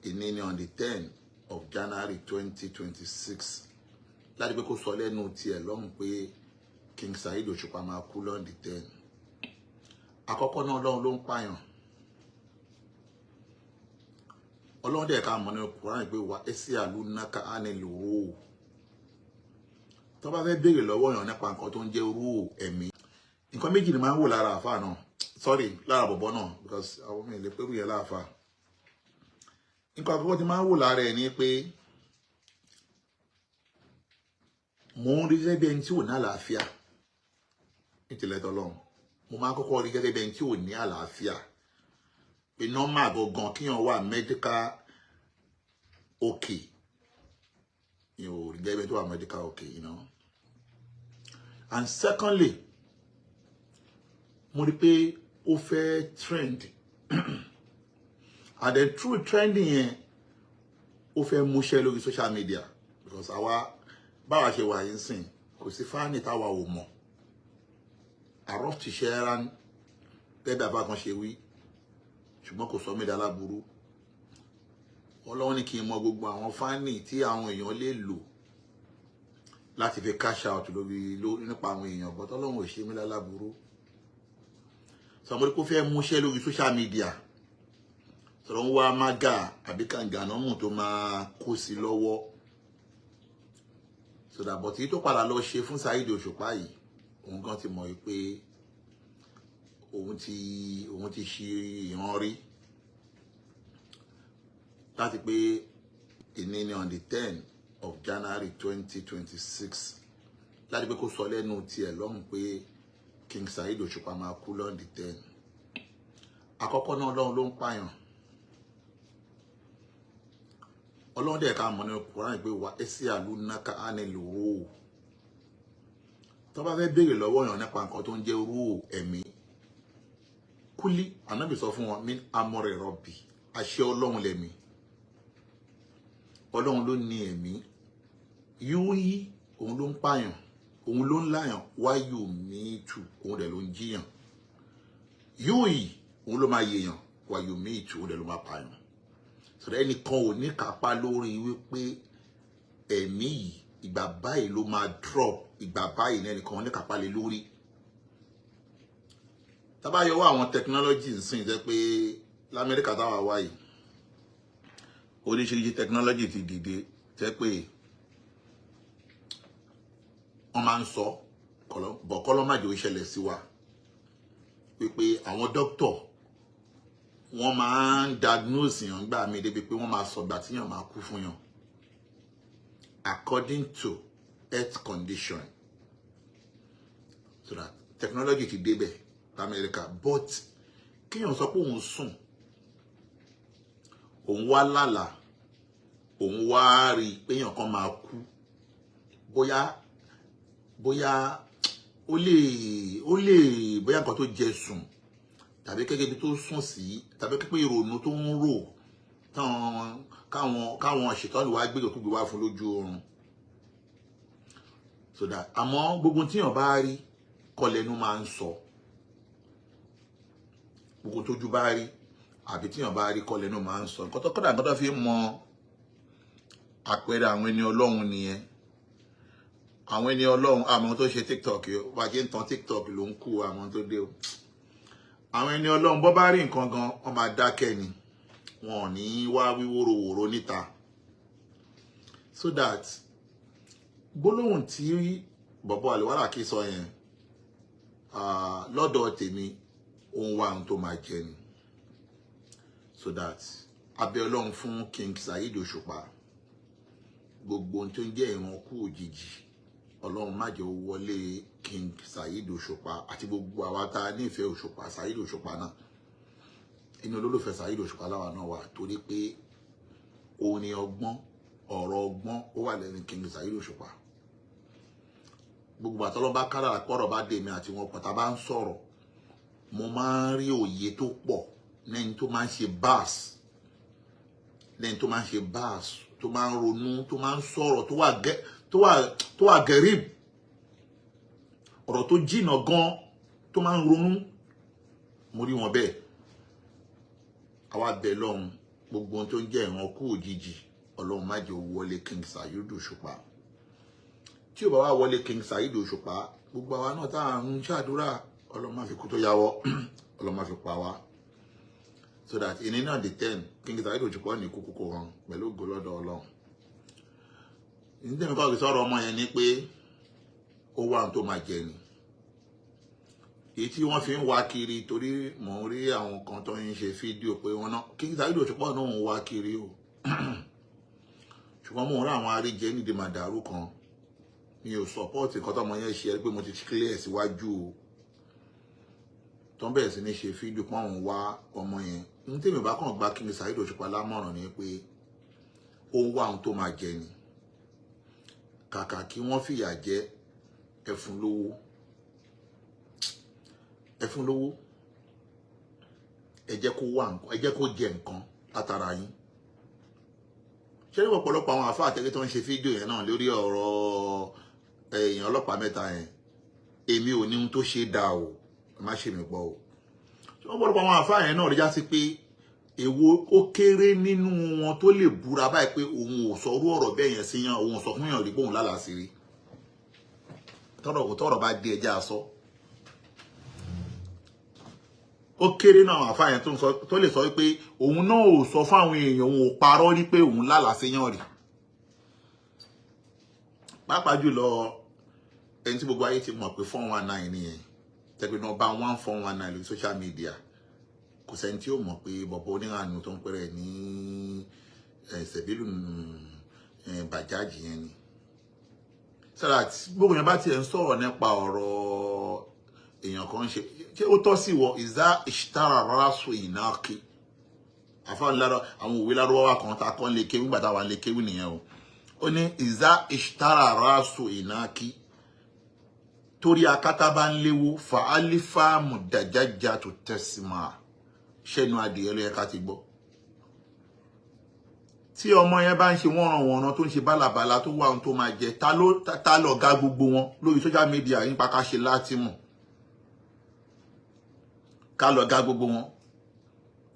ìní on the 10th of January 2026 láti pé kó sọ lẹ́nu tiẹ̀ lọ́hùn pé King Saheed Òṣùpá máa kú lọ́n the 10th. Àkọ́kọ́ náà Ọlọ́run ló ń pààyàn. Ọlọ́run dẹ̀ ká mọ̀ ní Kùránì pé wà ẹ́sì àlùnáka á ní lòó. Tó bá fẹ́ béèrè lọ́wọ́ èèyàn nípa nǹkan tó ń jẹ́ rúù ẹ̀mí. Nǹkan méjì ni máa ń wò lára àfáà náà. Sorry, lára bọ̀bọ̀ náà because àwọn mi lè pẹ́rù yẹn láàfáà. Nǹkan àkọ́kọ́ tí máa ń wò lára ẹ̀ ni pé mo ń rí gẹ́gẹ́ bí ẹni tí ò ní àlàáfíà ìtìlẹ̀ tọ́lọ́run. Mo máa ń kọ́kọ́ rí gẹ́gẹ́ bí ẹni tí ò ní àlàáfíà pé nọ́mà gangan kíyàn wà medical okay. You rí gẹ́gẹ́ bí ẹni tó wà medical okay, you know. And secondly, mo rí pé ó fẹ́ trend and then through trending yẹn ó fẹ́ múṣẹ́ lórí social media because àwa báwa ṣe wà yín sìn kò sí fáànì táwa ò mọ̀ àrọ́ ti ṣe ẹran gẹ́gẹ́ àbá kan ṣe wí ṣùgbọ́n kò sọ mí dá láburú. Ọlọ́run ní kí n mọ gbogbo àwọn fáànì tí àwọn èèyàn lè lò láti fi cash out lórí nípa àwọn èèyàn but Ọlọ́run ò ṣe mí láburú. Sọmọdé kó fẹ́ múṣẹ́ lórí social media sọ̀rọ̀ ń wá mága àbí kàngànàmù tó máa kó sí lọ́wọ́ sọdàbọ̀ tí tó padà lọ ṣe fún Saheed Òṣùpá yìí òun gan ti mọ̀ pé òun ti ṣe ìran rí láti pé ìní on the 10th of January 2026 láti pé kó sọ lẹ́nu tiẹ̀ lọ́hùn pé King Saheed Òṣùpá máa kú lọ́n the 10th. Àkọ́kọ́ náà Ọlọ́run ló ń pààyàn. Ọlọ́run dẹ̀ ká mọ̀ ní Kùránì pé wà ẹ́sì àlùnáka á ní lòó. Tó bá fẹ́ béèrè lọ́wọ́ èèyàn nípa nǹkan tó ń jẹ́ rúù ẹ̀mí. Kúlí Ànábì sọ fún wọn min amọ̀rẹ̀ rọ̀bì àṣẹ Ọlọ́run lẹ̀mí. Ọlọ́run ló ní ẹ̀mí. Yóò yí òun ló ń pààyàn. Òun ló ń láyàn wáyò mìítù òun dẹ̀ ló ń jíyàn. Yóò yí òun ló máa yèèyàn wáyò mìítù òun dẹ̀ ló máa pààyàn. Sọ̀rọ̀ ẹnìkan ò ní kápá lórí wípé ẹ̀mí yìí ìgbà báyìí ló máa drop ìgbà báyìí ẹnìkan ò ní kápá lé lórí. Tá bá yọwọ́ àwọn technology nsìn jẹ́ pé l'Amẹ́ríkà táwa wà yìí oríṣiríṣi technology ti dìde jẹ́ pé wọ́n máa ń sọ bọ̀kọ́lọ́ májò ìṣẹ̀lẹ̀ sí wa wípé àwọn doctor wọ́n máa ń diagnose yàn gbà mí débi pé wọ́n máa sọ gbà tí yàn máa kú fún yàn according to health condition. So that technology ti débẹ̀ l'Amẹ́ríkà but kíyàn sọ pé òun sùn òun wá lálà òun wá rí pé yàn kan máa kú bóyá ó lè bóyá nǹkan tó jẹ sùn tàbí gẹ́gẹ́ bí tó sùn sí tàbí pé ìrònú tó ń rò káwọn ṣètọ́nù wá gbé òkú gbé wá fún lójú oorun. So that àmọ́ gbogbo tíyàn bá rí kọlẹ́nu máa ń sọ gbogbo tójú bá rí àbí tíyàn bá rí kọlẹ́nu máa ń sọ nǹkan tó kọ́dà nǹkan tó fi mọ àpẹẹrẹ àwọn ẹni Ọlọ́run nìyẹn. Àwọn ẹni Ọlọ́run àmọ́ tó ṣe TikTok wá jẹ́ ń tan TikTok ló ń kú àwọn tó dé o. Àwọn ẹni Ọlọ́run bọ́ bá rí nǹkan gan wọ́n máa dákẹ́ ni wọn ò ní wá wíwòròwòrò níta. So that gbólóhùn tí bọ̀bọ̀ Àlùwárà kí sọ yẹn lọ́dọ̀ tèmi òun wà ohun tó máa jẹ ni. So that abẹ́ Ọlọ́run fún King Saheed Òṣùpá gbogbo ohun tó ń jẹ́ ìrànkú òjijì Ọlọ́run má jẹ́ ó wọlé King Saheed Òṣùpá àti gbogbo àwa tá a nífẹ̀ẹ́ Òṣùpá Saheed Òṣùpá náà. Inú olólùfẹ́ Saheed Òṣùpá láwa náà wà torí pé òun ni ọgbọ́n ọ̀rọ̀ ọgbọ́n ó wà lẹ́nu King Saheed Òṣùpá. Gbogbo àtọ́lọ́ bá kára pọ̀rọ̀ bá dé mi àti wọn pọ̀ tá bá ń sọ̀rọ̀ mo máa ń rí òye tó pọ̀ lẹ́yìn tó máa ń ṣe bass lẹ́yìn tó máa ń ṣe bass tó máa ń ronú tó máa ń sọ̀rọ̀ tó wà gẹ̀rìb ọ̀rọ̀ tó jìnà gan tó máa ń ronú mo rí wọn bẹ́ẹ̀. Àwa bẹ̀ lọ́hùn gbogbo ohun tó ń jẹ́ ìran kú òjijì Ọlọ́run má jẹ́ ó wọlé King Saheed Òṣùpá tí ó bá wá wọlé King Saheed Òṣùpá gbogbo àwa náà tá ń ṣàdúrà Ọlọ́run má fi kú tó yáwọ́ Ọlọ́run má fi pa wá so that in náà the 10 King Saheed Òṣùpá ní kúkú kò hàn pẹ̀lú ògo lọ́dọ̀ Ọlọ́run ní tèmi kọ́ sọ̀rọ̀ ọmọ yẹn ni pé ó wà tó máa jẹ ni èyí tí wọ́n fi ń wá kiri torí mò ń rí àwọn kan tó ń ṣe fídíò pé wọ́n náà King Saheed Òṣùpá náà ń wá kiri o ṣùgbọ́n mò ń rí àwọn aríjẹ nídìí màdàrú kan mi ò support nǹkan tọ́mọ yẹn ṣe pé mo ti clear síwájú o tó ń bẹ̀rẹ̀ sí ní ṣe fídíò pọ́n òun wá ọmọ yẹn ní tèmi bá kàn gba King Saheed Òṣùpá lámọ̀ràn ni pé ó ń wá ohun tó máa jẹ ni kàkà kí wọ́n fìyà jẹ ẹ fún lówó ẹ jẹ́ kó wá nǹkan ẹ jẹ́ kó jẹ nǹkan látara yín ṣé ní ọ̀pọ̀lọpọ̀ àwọn àfáà àtẹ́gẹ́ tó ń ṣe fídíò yẹn náà lórí ọ̀rọ̀ èèyàn ọlọ́pàá mẹ́ta yẹn èmi ò ní ohun tó ṣe dá o má ṣe mi gbọ́ o ṣé ọ̀pọ̀lọpọ̀ àwọn àfáà yẹn náà rí já sí pé èwo ó kéré nínú wọn tó lè búra báyìí pé òun ò sọ orú ọ̀rọ̀ bẹ́ẹ̀ yẹn sí yàn òun ò sọ fún yàn rí bóun lálàá sí rí tọ́rọ̀ bá dé ẹja sọ ó kéré náà àwọn àfáà yẹn tó lè sọ pé òun náà ò sọ fún àwọn èèyàn òun ò parọ́ rí pé òun lálàá sí yàn rí pàápàá jùlọ ẹni tí gbogbo ayé ti mọ̀ pé 419 nìyẹn tẹ́pẹ́ nọ́mbà 1419 lórí social media kò sẹ́ni tí ó mọ̀ pé bọ̀bọ̀ oníranú tó ń pẹ́rẹ́ ní Sẹ̀bílù Bàjáàjì yẹn ni sára gbogbo yẹn bá tiẹ̀ ń sọ̀rọ̀ nípa ọ̀rọ̀ èèyàn kan ṣe ó tọ́ sí wọ ìzá ìṣítàrà rárá so ìnáàkì àfáà lára àwọn òwe lárúbáwá kan tá a kọ́ lè kéwì gbàtà wà lè kéwì nìyẹn o ó ní ìzá ìṣítàrà rárá so ìnáàkì torí akátá bá ń léwó fa alifamu dàjájá tó tẹ̀símà ṣẹ́nu adìyẹ ló yẹ ká ti gbọ́ tí ọmọ yẹn bá ń ṣe wọ́nranwọ̀nran tó ń ṣe bálabàla tó wà ohun tó máa jẹ ta lọ ga gbogbo wọn lórí social media nípa ká ṣe látìmọ̀ ká lọ ga gbogbo wọn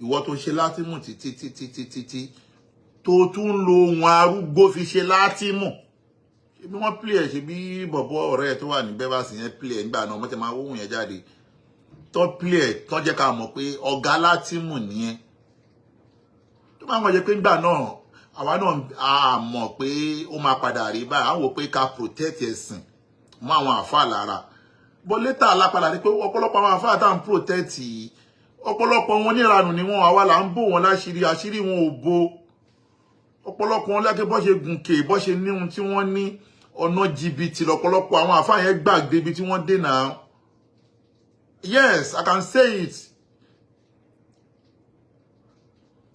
ìwọ tó ń ṣe látìmọ̀ títí tó tún lo ohun arúgbó fi ṣe látìmọ̀ ṣe bí wọ́n play ẹ̀ ṣe bí bọ̀bọ̀ ọ̀rẹ́ ẹ̀ tó wà ní bẹ́bàsì yẹn play ẹ̀ nígbà náà wọ́n ti máa wóhùn yẹn jáde tó play ẹ̀ tó jẹ́ ká mọ̀ pé ọ̀gá látìmọ̀ nìyẹn tó máa ń wọ́n jẹ́ pé nígbà náà àwa náà a mọ̀ pé ó máa padà rí báyìí àwọn wò pé ká protect ẹ̀sìn mọ́ àwọn àfáà lára bọ́ létà alápadà ni pé ọ̀pọ̀lọpọ̀ àwọn àfáà tá à ń protect yìí ọ̀pọ̀lọpọ̀ wọn níranù ni wọn àwa là ń bò wọn láṣìírí àṣírí wọn ò bo ọ̀pọ̀lọpọ̀ wọn lẹ́kẹ́ bọ́ ṣe gùnkè bọ́ ṣe ní ohun tí wọ́n ní ọ̀nà jìbìtì lọ́pọ̀lọpọ̀ àwọn àfáà yẹn gbàgbé ibi tí wọ́n dé náà yes I can say it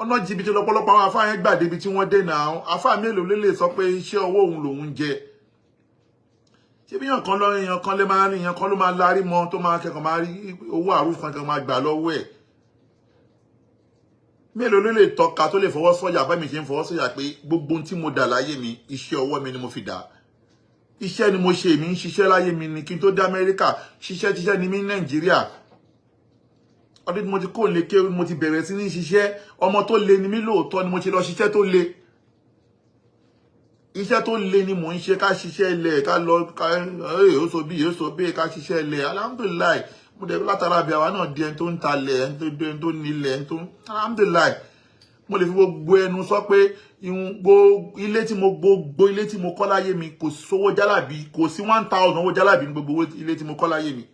ọ̀nà jìbìtì lọ́pọ̀lọpọ̀ àwọn àfáà yẹn gbàgbé ibi tí wọ́n dé náà àfáà mélòó lè sọ pé iṣẹ́ ọwọ́ òun lòun jẹ ṣé bí yàn kan lè máa rí yàn kan ló máa lárí mọ́ tó máa kẹ́kọ̀ọ́ máa rí owó àrùn kan máa gbà lọ́wọ́ ẹ̀ mélòó ló lè tọ́ka tó lè fọwọ́ sọ́yà bá mi ṣe ń fọwọ́ sọ́yà pé gbogbo ohun tí mo dà láyé mi iṣẹ́ ọwọ́ mi ni mo fi dà iṣẹ́ ni mo ṣe mi ń ṣiṣẹ́ láyé mi ni kí n tó dé Amẹ́ríkà ṣiṣẹ́ ni mí ní Nàìjíríà ọdún tí mo ti kó lè ké mo ti bẹ̀rẹ̀ sí ní ṣiṣẹ́ ọmọ tó le ni mí lóòótọ́ ni mo ti lọ ṣiṣẹ́ tó le iṣẹ́ tó le ni mò ń ṣe ká ṣiṣẹ́ ilẹ̀ ká lọ ká èso bí ká ṣiṣẹ́ ilẹ̀ alhamdulilayi mo dẹ̀ látara bí àwa náà di ẹni tó ń talẹ̀ ẹni tó nílẹ̀ ẹni tó alhamdulilayi mo lè fi gbogbo ẹnu sọ pé gbogbo ilé tí mo kọ́ láyé mi kò sówó jálàbí kò sí 1000 owó jálàbí ní gbogbo ilé tí mo kọ́ láyé mi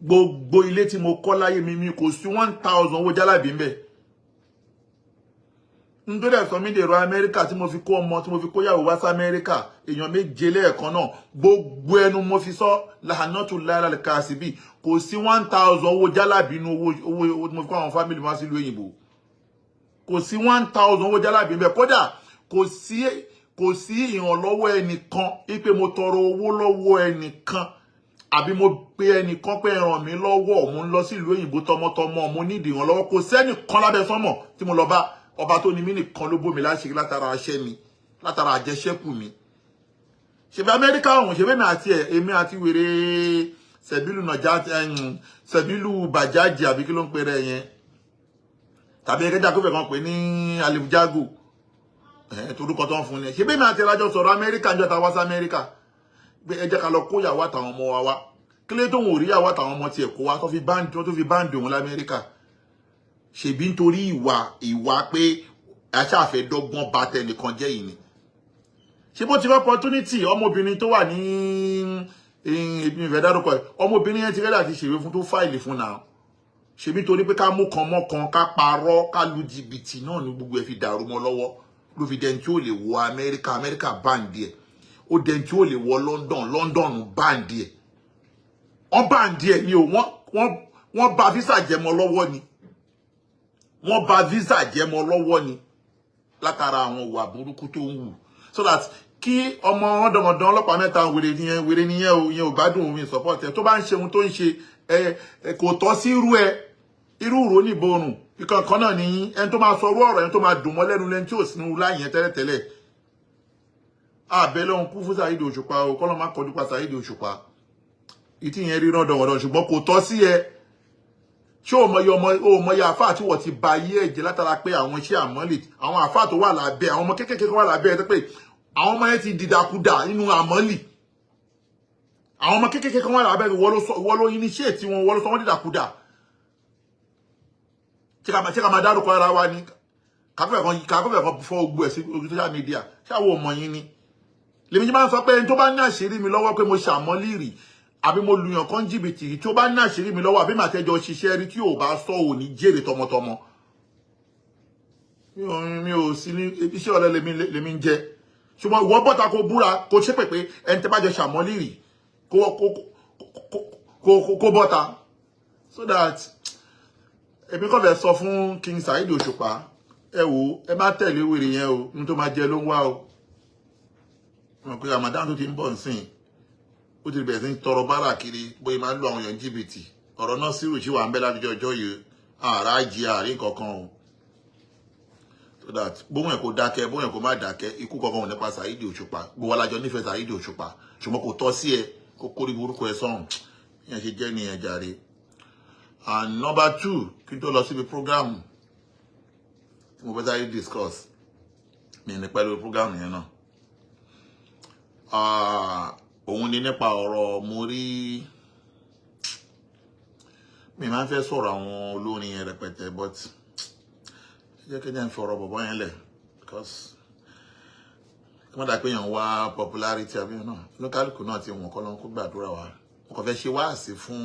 gbogbo ilé tí mo kọ́ láyé mi kò sí 1000 owó jálàbí ńbẹ̀ nítorí ẹ̀sọ́ mi dèrò Amẹ́ríkà tí mo fi kó ọmọ tí mo fi kó yàwó wá sí Amẹ́ríkà èèyàn méje lẹ́ẹ̀kan náà gbogbo ẹnu mo fi sọ làánàtú lára kàṣíbì kò sí 1000 owó jálàbí inú owó tí mo fi kó àwọn fámìlì wá sílùú òyìnbó kò sí 1000 owó jálàbí ńbẹ̀ kódà kò sí ìrànlọ́wọ́ ẹnìkan wípé mo tọrọ owó lọ́wọ́ ẹnìkan àbí mo pe ẹnìkan pé ràn mí lọ́wọ́ mo ń lọ sílùú òyìnbó tọmọtọmọ mo nídìí ìrànlọ́wọ́ kò sẹ́nìkan lábẹ́ sánmọ̀ tí mo lọ bá ọba tó ní mí nìkan ló bómi láṣìírí látara aṣẹ́ mi látara àjẹṣẹ́kù mi ṣebí Amẹ́ríkà ọ̀hún ṣebí èmi àti wèrè Sẹ̀bílù Bàjáàjì àbí kí ló ń pè rẹ̀ yẹn tàbí ẹgẹ́jà kó fẹ́ kan pè ní Alif Jago torúkọ tó ń fún ni ṣe bí mi àti ẹlájọ sọ̀rọ̀ Amẹ́ríkà níjọ́ ta wá sí Amẹ́ríkà pé ẹ jẹ́ ká lọ kó ìyàwó àtàwọn ọmọ wa wá kílé tó ń rí ìyàwó àtàwọn ọmọ tiẹ̀ kó wá tó fi báńdì òun l'Amẹ́ríkà ṣèbí nítorí ìwà pé aṣáfẹ́ dọ́gbọ́n bá tẹnìkan jẹ́ yìí ni ṣe bó ti rí opportunity ọmọbìnrin tó wà ní ibi ìfẹ́ dárúkọ ẹ̀ ọmọbìnrin yẹn ti rẹ́dà ti ṣèwé fún tó fáìlì fún náà ṣèbí torí pé ká mú kan mọ́ kan ká parọ́ ká lu jìbìtì náà ní gbogbo ẹ̀ fi dàrú mọ́ lọ́wọ́ ló fi dẹni tí ó lè wọ Amẹ́ríkà báǹdì ẹ̀ ó dẹni tí ó lè wọ London báǹdì ẹ̀ wọ́n báǹdì ẹ̀ ni o wọ́n bà visa jẹ́ mọ́ lọ́wọ́ ni wọ́n bà visa jẹ́ mọ́ lọ́wọ́ ni látara àwọn ìwà burúkú tó ń wù so that kí ọmọ ọ̀dọ́mọdán ọlọ́pàá mẹ́ta wèrè nìyẹn o ìyẹn ò gbádùn omi support ẹ tó bá ń ṣe ohun tó ń ṣe kò tọ́ sí irú ìró níborùn ìkankan náà ní ẹni tó máa sọ orú ọ̀rọ̀ ẹni tó máa dùn mọ́ lẹ́nu lẹ́ni tí ò sínú láyẹn tẹ́lẹ̀tẹ́lẹ̀ àbẹ̀lẹ̀ ohun kú fún Saheed Òṣùpá o kọ́lọ́ má kọjú pa Saheed Òṣùpá ìtì yẹn rí náà dọ̀wọ̀dọ̀ ṣùgbọ́n kò tọ́ sí ẹ ṣé o mọye àfáà tí wọ́n ti ba ayé ẹ̀jẹ̀ látara pé àwọn iṣẹ́ àmọ́lì àwọn àfáà tó wà lábẹ́ àwọn ọmọ kéékèèké wà lábẹ́ ẹ̀ pé àwọn ọmọ yẹn ti dìdàkudà nínú àmọ́lì àwọn ọmọ kéékèèké wà lábẹ́ wọ́n ló initiate wọn wọ́n ló sọ wọ́n dìdàkudà ṣé ká máa dárúkọ ara wa ní kàkọ́fẹ̀ kan fọ́ ogbó ẹ̀ sí orí social media ṣáwọ́ ọmọ yín ni lèmi jí máa ń sọ pé ẹni tó bá ní àṣírí mi lọ́wọ́ pé mo ṣàmọ́lì rì àbí mo lùyàn kan jìbìtì tí ó bá ní àṣírí mi lọ́wọ́ àbí màá tẹ́jọ ṣiṣẹ́ rí tí ò bá sọ ò ní jèrè tọmọtọmọ mi ò sí ní iṣẹ́ ọ̀lẹ lèmi ń jẹ ṣùgbọ́n ìwọ bọ́ta kó búra kó ṣépè pé ẹni tẹ́ bá jọ ṣàmọ́lì rì kó bọ́ta so that èmi kàn fẹ́ sọ fún King Saheed Òṣùpá ẹ wò ẹ má tẹ̀lé wèrè yẹn o ní tó máa jẹ ló ń wá o wọn pé Ramadan tó ti ń bọ̀ nsìn ó ti bẹ̀rẹ̀ sí ń tọrọ bárà kiri bóyá máa ń lo àwọn èèyàn jìbìtì ọ̀rọ̀ náà sí rùsí wà ń bẹ́ ládùjọ́ ọjọ́ yìí ààrá jí àárín kankan o so that bóun ẹ̀ kó dákẹ́ bóun ẹ̀ kó má dákẹ́ ikú kankan ò nípa Saheed Òṣùpá gbogbo alájọ nífẹ̀ẹ́ Saheed Òṣùpá ṣùgbọ́n kò tọ́ sí ẹ kó kórìí burúkú ẹ sọ̀hún ìyẹn ṣe jẹ́ nìyẹn jàre. And number 2 kí n tó lọ síbi program tí mo fẹ́ sáré discuss mi ní pẹ̀lú program yẹn náà òun ni nípa ọ̀rọ̀ mo rí mi máa ń fẹ́ sọ̀rọ̀ àwọn olórin yẹn rẹpẹtẹ but jẹ́ kí n fi ọ̀rọ̀ bọ̀bọ̀ yẹn lẹ̀ because kí wọ́n dà pé èèyàn wá popularity àbí náà lókàlùkù náà ti wọ̀n kọ́ lọ́n kó gbàdúrà wa mo kàn fẹ́ ṣe wáàsí fún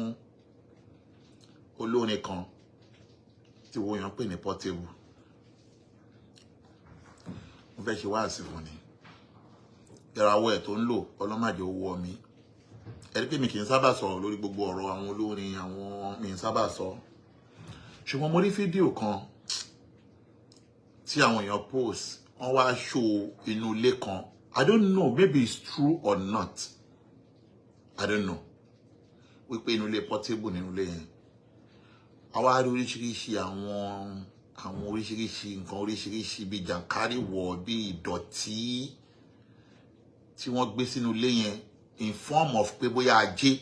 olórin kan tí wo yàn pè ní Portable mo fẹ́ ṣe wáàsí fún ni ìràwọ̀ ẹ̀ tó ń lò ọlọ́màjẹ owó mi ẹ̀rí pé mi kì í sábà sọ̀rọ̀ lórí gbogbo ọ̀rọ̀ àwọn olórin àwọn mi ń sábà sọ ṣùgbọ́n mo rí fídíò kan tí àwọn èèyàn post wọ́n wá show inú ilé kan I don't know maybe it's true or not I don't know wípé inú ilé Portable nínú ilé yẹn àwa rí oríṣiríṣi àwọn oríṣiríṣi nǹkan oríṣiríṣi bíi jàǹkáríwọ̀ bíi ìdọ̀tí tí wọ́n gbé sínú ilé yẹn in form of pé bóyá ajé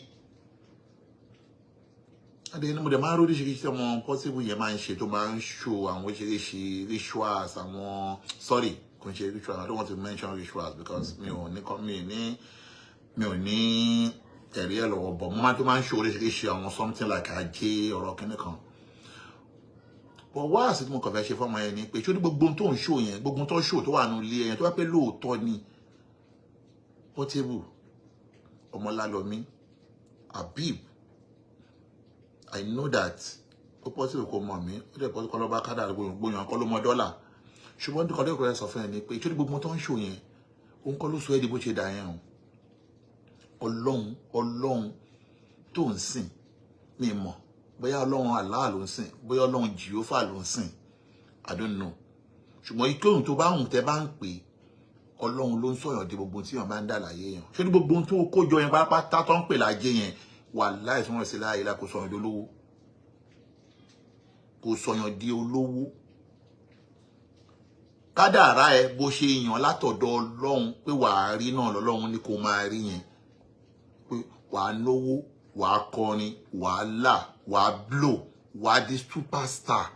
adé ní mo dẹ̀ máa ń rí oríṣiríṣi ọmọ Portable yẹn máa ń ṣe tó máa ń show àwọn oríṣiríṣi rituals àwọn sorry kò ń ṣe rituals I don't want to mention rituals because mi ò ní ẹ̀rí ẹ̀ lọ́wọ́ bọ̀ mo máa tó máa ń show oríṣiríṣi àwọn something like ajé ọ̀rọ̀ kíní kan but wá sí tí mo kàn fẹ́ ṣe fọ́mọ yẹn ni pé ṣó ní gbogbo tó ń show yẹn gbogbo tó ń show tó wà nínú ilé yẹn tó wá pé lóòótọ́ ni Portable Ọmọlálọmí Habib I know that ó Portable kò mọ̀ mí ó dẹ̀ pọ̀ kọ́ lọ́ba kádà gbóyàn kọ́ ló mọ dọ́là ṣùgbọ́n ní kọ́dọ̀ ìkọ́lẹ̀ sọ fún ẹ ni pé ṣó ní gbogbo tó ń show yẹn òun kọ́ ló sọ ẹ́ di bó ṣe dà yẹn o ọlọ́run tó ń sìn mi mọ̀ bóyá ọlọ́run Allah ló ń sìn bóyá ọlọ́run Jehovah ló ń sìn I don't know ṣùgbọ́n ike ohun tó bá hùn tẹ́ bá ń pè ọlọ́run ló ń sọ̀yàn di gbogbo tí yàn bá ń dà láyé yàn ṣé ní gbogbo ohun tó kójọ yẹn pátápátá tó ń pè láyé yẹn wàláhì tí wọ́n sì láàyè la kò sọ̀yàn di olówó kò sọ̀yàn di olówó kádàrá ẹ bó ṣe yàn látọ̀dọ̀ ọlọ́run pé wàá rí náà lọ́lọ́run ní kó máa rí yẹn pé wàá lówó wàá kọrin wàá là wàá blow wàá di superstar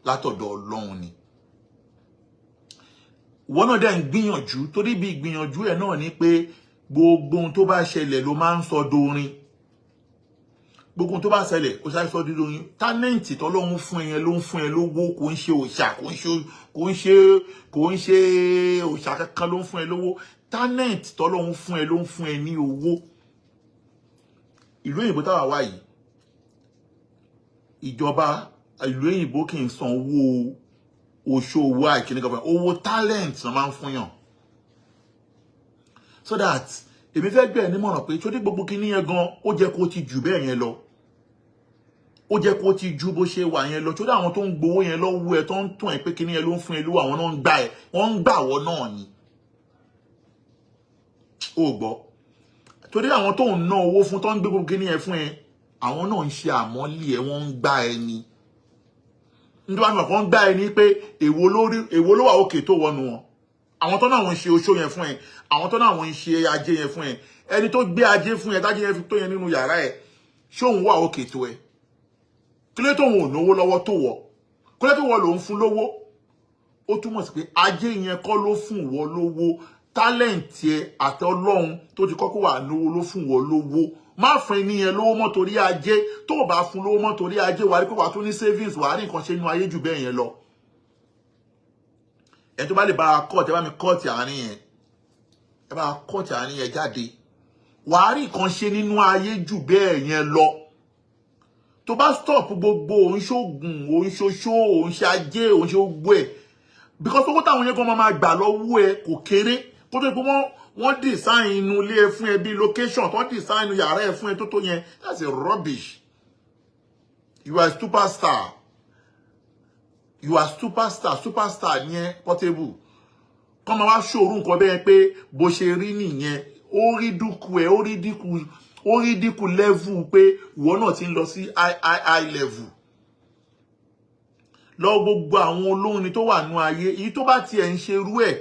látọ̀dọ̀ Ọlọ́run ni wọ́n náà dẹ̀ ń gbìyànjú torí bí ìgbìyànjú ẹ̀ náà ni pé gbogbo ohun tó bá ṣẹlẹ̀ ló máa ń sọ dorin gbogbo ohun tó bá ṣẹlẹ̀ ó ṣáà sọ dorin tálẹ́ǹtì tọ́lọ́run fún ẹ yẹn ló ń fún ẹ lówó kò ń ṣe òòṣà kò ń ṣe òòṣà kankan ló ń fún ẹ lówó tálẹ́ǹtì tọ́lọ́run fún ẹ ló ń fún ẹ ní owó ìlú òyìnbó táwa wà yìí ìjọba ìlú òyìnbó kì í san owó oṣù owó àìkíní kan owó talent ló máa ń fún yàn so that èmi fẹ́ gbẹ̀ nímọ̀ràn pé tó dé gbogbo kíní yẹn gan ó jẹ́ kó ti jù bẹ́ẹ̀ yẹn lọ ó jẹ́ kó ti ju bó ṣe wà yẹn lọ tó dé àwọn tó ń gbowó yẹn lọ́wọ́ ẹ tó ń tún ẹ pé kíní yẹn ló ń fún ẹ lówó àwọn náà ń gbà ẹ wọ́n ń gbà wọ́ náà ni ó gbọ́ tó dé àwọn tó ń ná owó fún tó ń gbé gbogbo kíní yẹn fún ẹ àwọn náà ń ṣe àmọ́lé ẹ wọ́n ń gbà ẹ ni nítorí àwọn kan gbà ẹ ní pé èwo ló wà òkè tó wọnú wọn àwọn tó náà wọ́n ṣe oṣó yẹn fún ẹ àwọn tó náà wọ́n ṣe ajé yẹn fún ẹ ẹni tó gbé ajé fún ẹ tájé yẹn fi tó yẹn nínú yàrá ẹ ṣé òun wà òkè tó ẹ kí ló tó òun ò náwó lọ́wọ́ tó wọ kí ló tó wọ lòun fún lówó ó túmọ̀ sí pé ajé yẹn kọ́ ló fún wọ lówó tálẹ̀ǹtì ẹ àti Ọlọ́run tó ti kọ́kọ́ wà náwó ló fún wọ lówó má fún ẹni yẹn lówó mọ́ torí ajé tó o bá fún lówó mọ́ torí ajé wà rí pé wà tó ní savings wà á rí nǹkan ṣe inú ayé jù bẹ́ẹ̀ yẹn lọ ẹ tó bá lè bá kọ́ọ̀tì ẹ bá mi kọ́ọ̀tì àárín yẹn ẹ bá kọ́ọ̀tì àárín yẹn jáde wà á rí nǹkan ṣe nínú ayé jù bẹ́ẹ̀ yẹn lọ tó bá stop gbogbo òun ṣoògùn òun ṣoṣó òun ṣe ajé òun ṣe gbogbo ẹ because owó táwọn yẹn gan máa gbà lọ́wọ́ ẹ kò kéré kó tó pé wọ́n design inú ilé ẹ fún ẹ bí location tó design yàrá ẹ fún ẹ tó yẹn that's a rubbish you are a superstar superstar yẹn Portable kọ́ máa wá ṣòro nǹkan bẹ́ẹ̀ pé bó ṣe rí nìyẹn ó rí dínkù level pé ìwọ náà ti ń lọ sí high level lọ gbogbo àwọn olórin tó wà nú ayé èyí tó bá tiẹ̀ ń ṣerú ẹ̀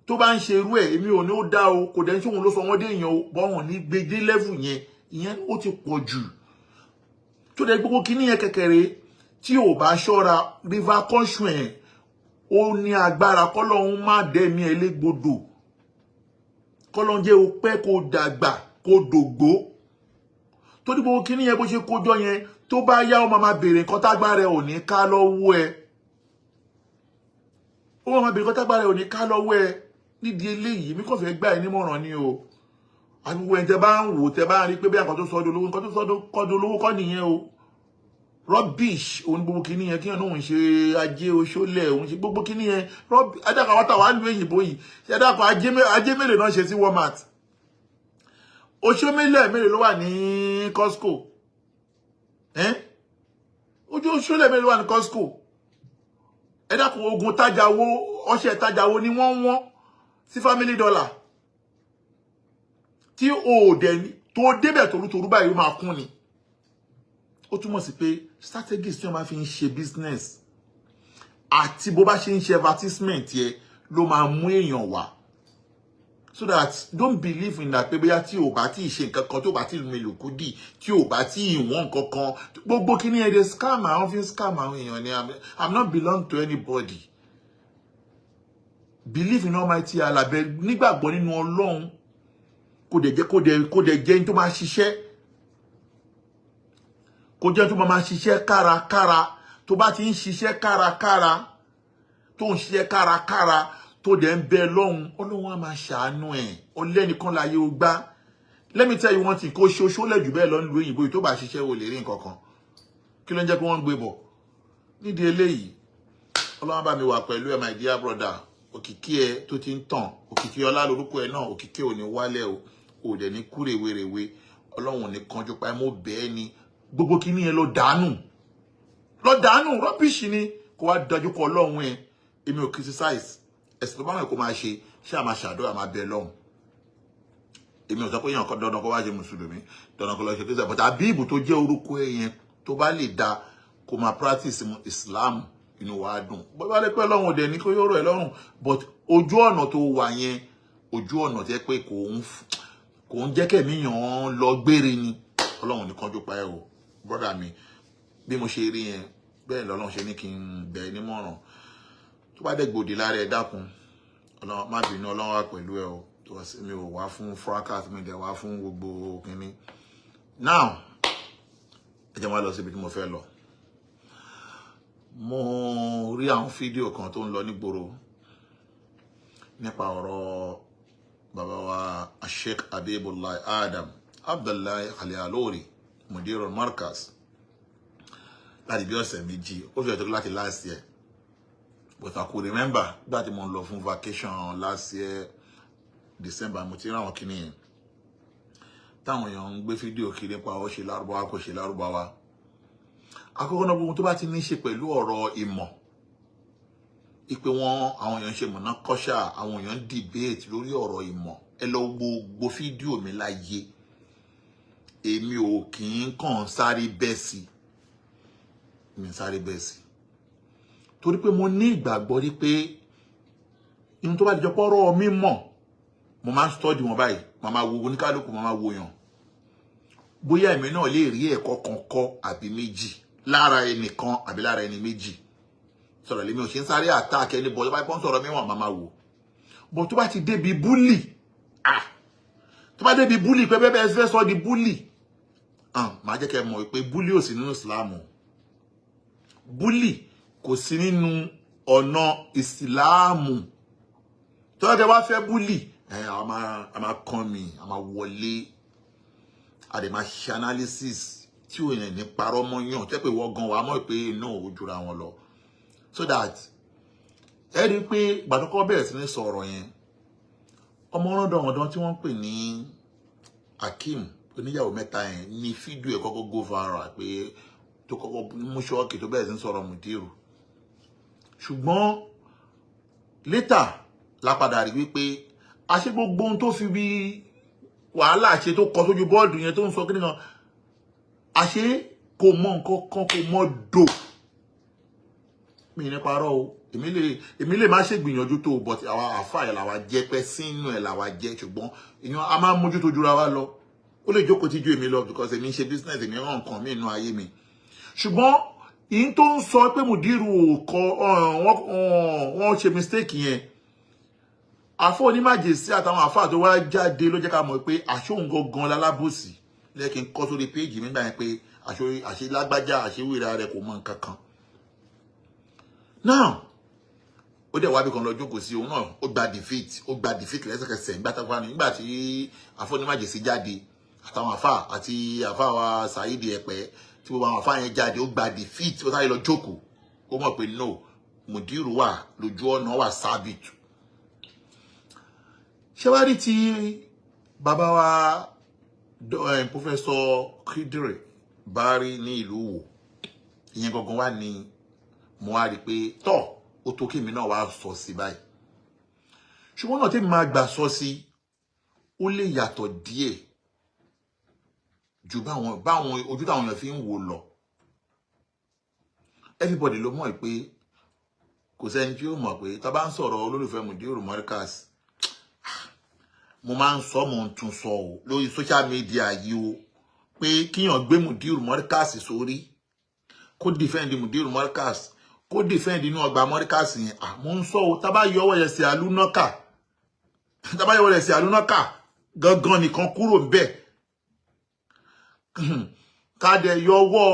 tó bá ń ṣerú ẹ̀ èmi ò ní ó dá o kò dẹ̀ ń ṣe òun ló sọ wọ́n dé èèyàn o bọ́wọ̀n ní gbèdé level yẹn ìyẹn ó ti pọ̀ jù tó dẹ̀ gbogbo kíní yẹn kékeré tí ò bá ṣọ́ra river conscience ẹ̀ ó ní agbára kọ́lọ́hún má dẹ̀mí ẹ légbodò kọ́lọ́hún jẹ́ o pẹ́ kó dàgbà kó dògbó tó dí gbogbo kíní yẹn bó ṣe kójọ yẹn tó bá yá ó máa béèrè nǹkan tágbára ẹ ò ní ká lọ́wọ́ ẹ ó máa béèrè nǹkan tágbára ẹ ò ní ká lọ́wọ́ ẹ nídìí eléyìí mi kàn fẹ́ gbà ẹ nímọ̀ràn ni o àbúrò ẹ̀ tẹ́ bá ń wò tẹ́ bá ń rí pé bí àkọ́tó sọ́dọ̀ olówó nǹkan tó sọ́dọ̀ olówó kọ́ nìyẹn o rubbish òun gbogbo kíní yẹn kí ẹ̀ náà ń ṣe ajé oṣólẹ̀ òun ṣe gbogbo kíní yẹn adáka wátà wà nílùú èyìnbó yìí ṣe adáka ajé mélòó náà ṣe sí Walmart oṣó mélòó ló wà ní Costco ojú oṣólẹ̀ mélòó wà ní Costco ẹ̀dàkùn ogun tájàwó ọṣẹ tájàwó ni wọ́n sí Family Dollar tí o dẹ̀ tó débẹ̀ torútorú báyìí ó máa kún ni ó túmọ̀ sí pé strategies tí wọ́n máa fi ń ṣe business àti bó bá ṣe ń ṣe advertisement yẹ ló máa mú èèyàn wá so that don't believe in that pé bóyá tí o bá tí ì ṣe nǹkan kan tó bá tí ì lu èlòkù dì tí o bá tí ì wọ́n nǹkan kan gbogbo kíní ẹ̀ dé scam àwọn fi ń scam àwọn èèyàn ni I'm not belong to anybody believe in Almighty Allah bẹ nígbàgbọ́ nínú Ọlọ́run kò dẹ̀ jẹ́ ní tó máa ṣiṣẹ́ kò jẹ́ tó máa ṣiṣẹ́ kárakára tó bá ti ń ṣiṣẹ́ kárakára tó ń ṣiṣẹ́ kárakára tó dẹ̀ ń bẹ lọ́hùn Ọlọ́run á máa ṣàánú ẹ̀ ọlẹ́nìkan láyé ó gbá let me tell you one thing kó ṣoṣó lẹ́jù bẹ́ẹ̀ lọ nílùú òyìnbó yìí tó bá ṣiṣẹ́ o lè rí nǹkan kan kí ló ń jẹ́ kí wọ́n ń gbé bọ̀ nídìí eléyìí Ọlọ́run bá mi wà pẹ̀lú ẹ my dear brother òkìkí ẹ tó ti ń tàn òkìkí ọlá lórúkọ ẹ náà òkìkí ò ní wálẹ̀ o ò dẹ̀ ní kúrèwèrèwe Ọlọ́run ní kanjú pa ẹ mo bẹ́ẹ̀ ni gbogbo kíní yẹn lọ dànù rọ́bìṣì ni kó wá dájú kọ Ọlọ́run ẹ èmi ò criticize ẹ̀sìn tó bá wọn kó máa ṣe ṣé àmà ṣàdúrà máa bẹ lọ́hùn èmi ò sọ pé èèyàn kan dandan kó wá ṣe mùsùlùmí dandan kó lọ ṣe kí ṣe but Habib tó jẹ́ orúkọ ẹ yẹn tó bá lè da kó máa practice Islam inú wa dùn bó bá lè pẹ́ lọ́hùn òde ní kó yóò rọ̀ ẹ́ lọ́rùn but ojú ọ̀nà tó wà yẹn ojú ọ̀nà jẹ́ pé kò ń jẹ́ kẹ̀míyàn lọ gbére ni Ọlọ́run nìkan jó pa ẹ́ o brother mi bí mo ṣe rí yẹn bẹ́ẹ̀ lọ́lọ́run ṣe ní kí n bẹ̀ nímọ̀ràn tó bá dẹ̀ gbòdì lára ẹ̀ dákun Ọlọ́run má bínú Ọlọ́run wà pẹ̀lú ẹ o tó wá sí mi ò wá fún fracas mi dẹ̀ wá fún gbogbo kínní now ẹ jẹ́ wá lọ síbi tí mo fẹ́ lọ mo rí àwọn fídíò kan tó ń lọ nígboro nípa ọ̀rọ̀ bàbá wa Sheikh Habibullah Adam Abdullahi Al-Alori Mudirul Markaz láti bí ọ̀sẹ̀ méjì ó fi ọ̀tọ̀ láti last year but I could remember that mo lọ fún vacation last year December mo ti rán wọn kíní yẹn táwọn èèyàn ń gbé fídíò kiri pa ó ṣe lárúbáwá kò ṣe lárúbáwá àkọ́kọ́ náà gbogbo tó bá ti ní ṣe pẹ̀lú ọ̀rọ̀ ìmọ̀ ipe wọn àwọn èèyàn ṣe mọ̀nà kọ́ṣà àwọn èèyàn debate lórí ọ̀rọ̀ ìmọ̀ ẹ lọ gbogbo fídíò mi láyé èmi ò kì í kàn sáré bẹ́ẹ̀ sí mi sáré bẹ́ẹ̀ sí torí pé mo ní ìgbàgbọ́ rí pé inú tó bá dijọ́ pọ́rọ́ mi mọ̀ mo máa ń study wọn báyìí mo máa wo oníkálukú mo máa wo yàn bóyá èmi náà lè rí ẹ̀kọ́ kan kọ́ àbí méjì lára ẹnìkan àbí lára ẹni méjì sọ̀rọ̀ lèmi ò ṣe ń sáré attack ẹni bọ̀ tó bá pọ́n sọ̀rọ̀ mi wọ́n máa wò bọ̀ tó bá ti débi búlì tó bá débi búlì pé bẹ́ẹ̀ fẹ́ sọ di búlì máa jẹ́ kẹ́ mọ̀ pé búlì ò sí nínú ìsìláàmù búlì kò sí nínú ọ̀nà ìsìláàmù tó bá wá fẹ́ búlì a máa kàn mí a máa wọlé a dẹ̀ máa ṣe analysis tí ò yẹn ní parọ́ mọ́ yàn tẹ́ pé wọ́n gan wà mọ́ pé náà ó jura wọn lọ so that ẹ rí pé gbàdúkọ́ bẹ̀rẹ̀ sí ní sọ̀rọ̀ yẹn ọmọ ọ̀dọ́ tí wọ́n pè ní Akeem oníyàwó mẹ́ta yẹn ní fídíò ẹ̀ kọ́kọ́ go viral pé tó kọ́kọ́ mú ṣọ́ọ̀kì tó bẹ̀rẹ̀ sí ní sọ̀rọ̀ Mudiru ṣùgbọ́n later la padà rí wípé àṣẹ gbogbo ohun tó fi bí wàhálà ṣe tó kọ sójú bọ́ọ̀dù yẹn tó ń sọ kí nìkan àṣẹ kò mọ nǹkan kan kò mọ dò mi ní parọ́ o èmi lè má ṣe gbìyànjú tó but àwa àfà ẹ̀ làwa jẹ́ pẹ́ sínú ẹ̀ làwa jẹ́ ṣùgbọ́n èèyàn a máa mójú tó jura wa lọ ó lè jókòó tí ju èmi lọ because èmi ń ṣe business èmi ràn nǹkan mí inú ayé mi ṣùgbọ́n ìyín tó ń sọ pé Mudiru kọ wọ́n ṣe mistake yẹn àfọ onímàjèsí àtàwọn àfà tó wá jáde ló jẹ́ ká mọ̀ pé àṣóhun gangan lálábòsí lẹ́kìn kọ́ sórí péjì nígbà yẹn pé àṣe lágbájá àṣewìrà rẹ̀ kò mọ nǹkan kan now ó dẹ̀ wá bí kan lọ jókòó sí òun náà ó gba defeat lẹ́sẹ̀kẹsẹ̀ nígbà tí àfọ́nímàjèsí jáde àtàwọn àfà àti àfà wa Saidi Ẹ̀pẹ́ tí gbogbo àwọn àfà yẹn jáde ó gba defeat ó sáré lọ jókòó ó mọ̀ pé no Mudiru wà lójú ọ̀nà wà sábìtù ṣé wá rí ti bàbá wa Professor Khidri Bari ní ìlú Ìwó ìyẹn gangan wà ní mo wá rí pé tọ́ ó tó kí mi náà wá sọ sí báyìí ṣùgbọ́n náà tí mi máa gbà sọ sí ó lè yàtọ̀ díẹ̀ ju báwọn ojú táwọn èèyàn fi ń wò lọ everybody ló mọ̀ pé kò sẹ́ni tí ó mọ̀ pé tá bá ń sọ̀rọ̀ olólùfẹ́ Mudiru Markaz mo máa ń sọ mo ń tún sọ o lórí social media yìí o pé kíyàn gbé Mudiru Markaz sórí kó defend Mudiru Markaz kó defend inú ọgbà Markaz yẹn mo ń sọ o tá bá yọ ọwọ́ yẹn sí alúnákà gangan nìkan kúrò ńbẹ̀ ká dẹ̀ yọ ọwọ́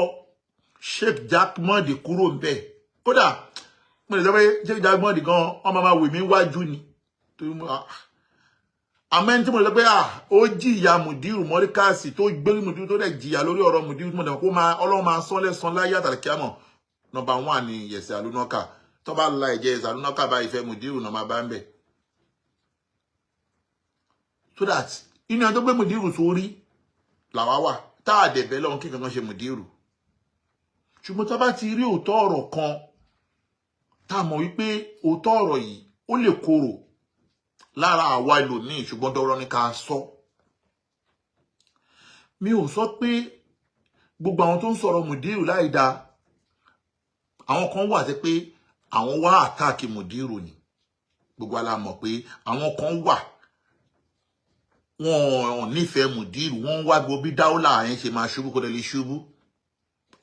Sheikh Jaqmod kúrò ńbẹ̀ kódà mo lè sọ pé Sheikh Jaqmod gan ọmọ máa wè mí wájú ni àmọ́ tí mo lè sọ pé ó jìyà Mudiru Markaz tó gbé Mudiru tó dẹ̀ jìyà lórí ọ̀rọ̀ Mudiru mo dẹ̀ kó Ọlọ́run máa sán lẹ́san láyé àtàlẹ́kíámọ̀ number 1 ni Yẹ̀sẹ̀ Alúnákà tó bá la ẹ̀jẹ̀ Yẹ̀sẹ̀ Alúnákà bá ìfẹ́ Mudiru náà máa bá ń bẹ̀ so that inú ẹ̀ tó gbé Mudiru sórí làwa wà tá a dẹ̀ bẹ́ lọ́hùn kí kankan ṣe Mudiru ṣùgbọ́n tó bá ti rí òótọ́ ọ̀rọ̀ kan tá a mọ̀ wípé òótọ́ ọ̀rọ̀ yìí ó lè korò lára àwa ẹlòmíì ṣùgbọ́n dọ́rọ́ ní ká sọ mi ò sọ pé gbogbo àwọn tó ń sọ̀rọ̀ Mudiru láì dáa àwọn kan wà tẹ́ pé àwọn wá àtàkì Mudiru ni gbogbo ala mọ̀ pé àwọn kan wà wọn nífẹ̀ẹ́ Mudiru wọ́n wá gbogbo bí dáúlà yẹn ṣe máa ṣubú kó lè ṣubú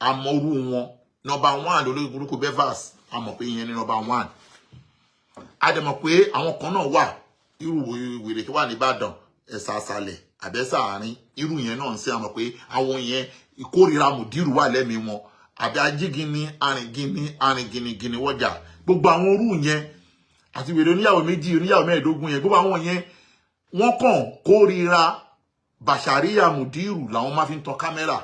àmọ́rú wọn number 1 lórí burúkú Bevas a mọ̀ pé ìyẹn ni number 1 a dẹ̀ mọ̀ pé àwọn kan náà wà irú wèrè tó wà ní Ìbàdàn ẹ̀sà àsàlẹ̀ àbẹ́sà àárín irú yẹn náà ń ṣe a mọ̀ pé àwọn yẹn ìkórìíra Mùdírù wà lẹ́mìí wọn àbí ajígini arìngìnì wọ́jà gbogbo àwọn orú yẹn àti wèrè oníyàwó méjì oníyàwó mẹ́ẹ̀ẹ́dógún yẹn gbogbo àwọn yẹn wọ́n kàn kórìíra Bàṣàríyà Mùdírù làwọn máa fi ń tan kámẹ́rà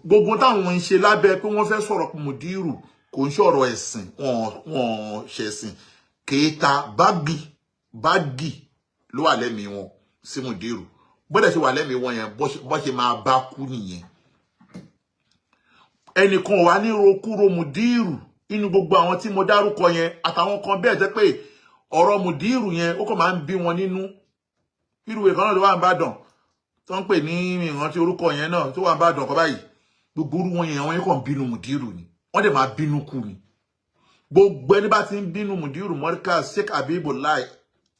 gbogbo táwọn ń ṣe lábẹ́ pé wọ́n fẹ́ sọ̀rọ̀ Mùdírù kò ń sọ̀rọ̀ ẹ̀sìn wọn ṣẹ̀sìn kéèta báàgì ló wà lẹ́mìí wọn sí Mùdírù bọ́dẹ̀ ṣe wà lẹ́mìí wọn yẹn bọ́ ṣe máa bá kú nìyẹn ẹnìkan wà ní rokúro Mùdírù inú gbogbo àwọn tí mo dárúkọ yẹn àtàwọn kan bẹ́ẹ̀ jẹ́ pé ọ̀rọ̀ Mùdírù yẹn ó kàn máa ń bí wọn nínú irú ìkan náà ló wà ń Ìbàdàn tó ń pè ní ìrántí orúkọ yẹn náà tó wà ń Ìbàdàn kọ báyìí gbogbo orú wọn yẹn àwọn yẹn kàn bínú Mùdírù ni wọ́n dẹ̀ máa bínú kú ni gbogbo ẹni bá ti ń bínú Mùdírù Markaz Sheikh Habibullah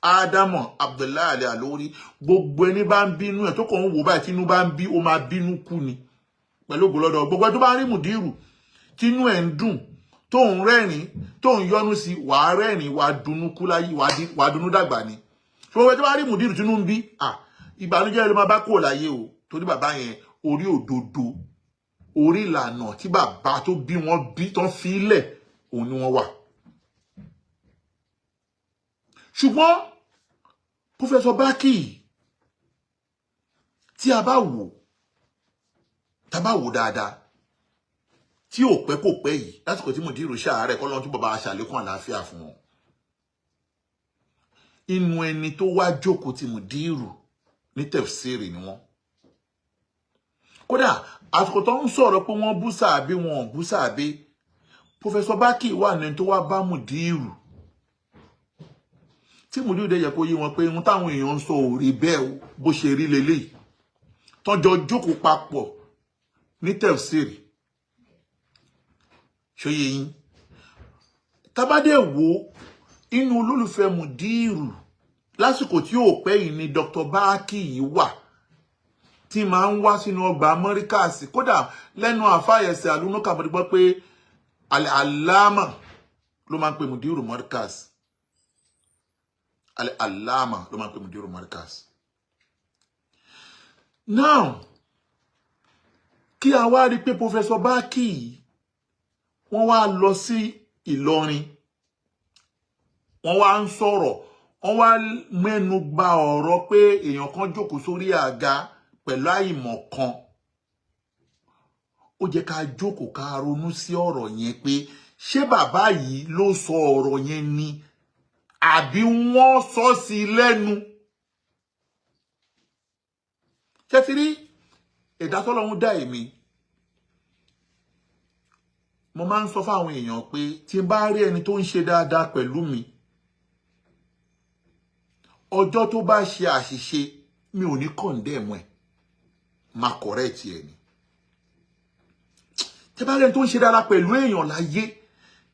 Adamu Abdullahi Al-Alori gbogbo ẹni bá ń bínú ẹ̀ tó kàn ń wò báyìí tínú bá ń bí ó máa bínú kú ni pẹ̀lú ògbólọ́dọ̀ gbogbo ẹ tó bá rí Mùdírù tínú ẹ̀ ń dùn tó ń rẹ́rìn tó ń yọnu sí wàá rẹ́rìn wàá dunú kú láyé wàá dunú dàgbà ni ṣùgbọ́n tó bá rí Mùdírù tínú ń bí ìbànújẹ́ ló máa bá kúrò láyé o torí bàbá yẹn orí òdodo orí ìlànà tí bàbá tó bí wọn bí tán fi ilẹ̀ òun ni wọ́n wà ṣùgbọ́n Professor Baki tí a bá wò dáadáa tí ò pẹ́ kò pẹ́ yìí lásìkò tí Mùdírù ṣàárẹ̀ kọ́ lọ́n tí bàbá aṣàlékún àlàáfíà fún wọn inú ẹni tó wá jókòó ti Mùdírù ní tẹ̀fsírì ni wọ́n kódà àsìkò tó ń sọ̀rọ̀ pé wọ́n bú Sàábé wọn ò bú Sàábé Professor Baki wà ní tó wá bá Mùdírù tí Mùdírù dẹ̀ yẹ kó yé wọn pé ohun táwọn èèyàn ń sọ ò rí bẹ́ẹ̀ bó ṣe rí leléyìí tọ́jọ́ jókòó papọ̀ ní tẹ̀fsírì ṣóyé yín tabadé wo inú olólùfẹ́ Mùdírù lásìkò tí ó pẹ́ yìí ni Dr. Baki yìí wà tí máa ń wá sínú ọgbà Markaz kódà lẹ́nu àfáyẹsẹ̀ àlùnúkà mo gbọ́ pé Al-Allama ló máa ń pè Mùdírù Markaz Al-Allama ló máa ń pè Mùdírù Markaz now kí a wá rí pé Professor Baki yìí wọ́n wá lọ sí Ìlọrin wọ́n wá ń sọ̀rọ̀ wọ́n wá mẹ́nu bà ọ̀rọ̀ pé èèyàn kan jókòó sórí àga pẹ̀lú àìmọ̀ kan ó jẹ́ ká jókòó ká ronú sí ọ̀rọ̀ yẹn pé ṣé bàbá yìí ló sọ ọ̀rọ̀ yẹn ni àbí wọ́n sọ sí lẹ́nu ṣé ti rí ẹ̀dá tọ́lọ́run dá èmi mo máa ń sọ fáwọn èèyàn pé tí n bá rí ẹni tó ń ṣe dáadáa pẹ̀lú mi ọjọ́ tó bá ṣe àṣìṣe mi ò ní condemn ẹ̀ máa correct ẹ̀ ni tí bá rí ẹni tó ń ṣe dáadáa pẹ̀lú èèyàn láyé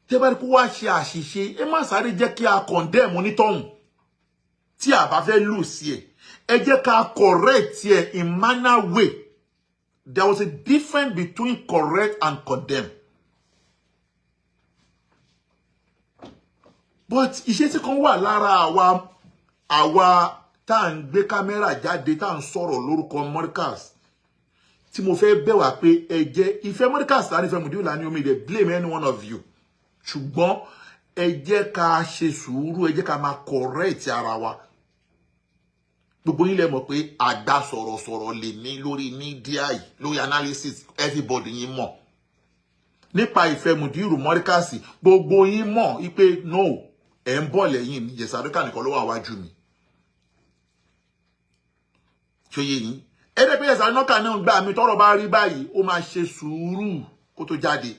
tí bá rí kó wá ṣe àṣìṣe ẹ má sáré jẹ́ kí a condemn onítọ̀hún tí a bá fẹ́ lù sí ẹ jẹ́ ká correct ẹ̀ in manner way. There was a difference between correct and condemn. But ìṣesí kan wà lára àwa tá ń gbé kámẹ́rà jáde tá ń sọ̀rọ̀ lórúkọ Markaz tí mo fẹ́ bẹ̀ wá pé ẹ jẹ́ ìfẹ́ Markaz la ní ìfẹ́ Mùdírù la ní omi dey blame any one of you ṣùgbọ́n ẹ jẹ́ ká ṣe sùúrù ẹ jẹ́ ká máa correct ara wa gbogbo yín lẹ mọ̀ pé àgbà sọ̀rọ̀sọ̀rọ̀ lè ní lórí media yìí lórí analysis everybody yín mọ̀ nípa ìfẹ́ Mùdírù Markaz gbogbo yín mọ̀ ipe no ẹ̀ ń bọ̀ lẹ́yìn mi Yẹ̀sàdúkà nìkan ló wà wájú mi ṣó yé yín ẹ̀rẹ́ pé Yẹ̀sàdúkà náà gbà mí tọ́rọ̀ bá rí báyìí ó máa ṣe sùúrù kó tó jáde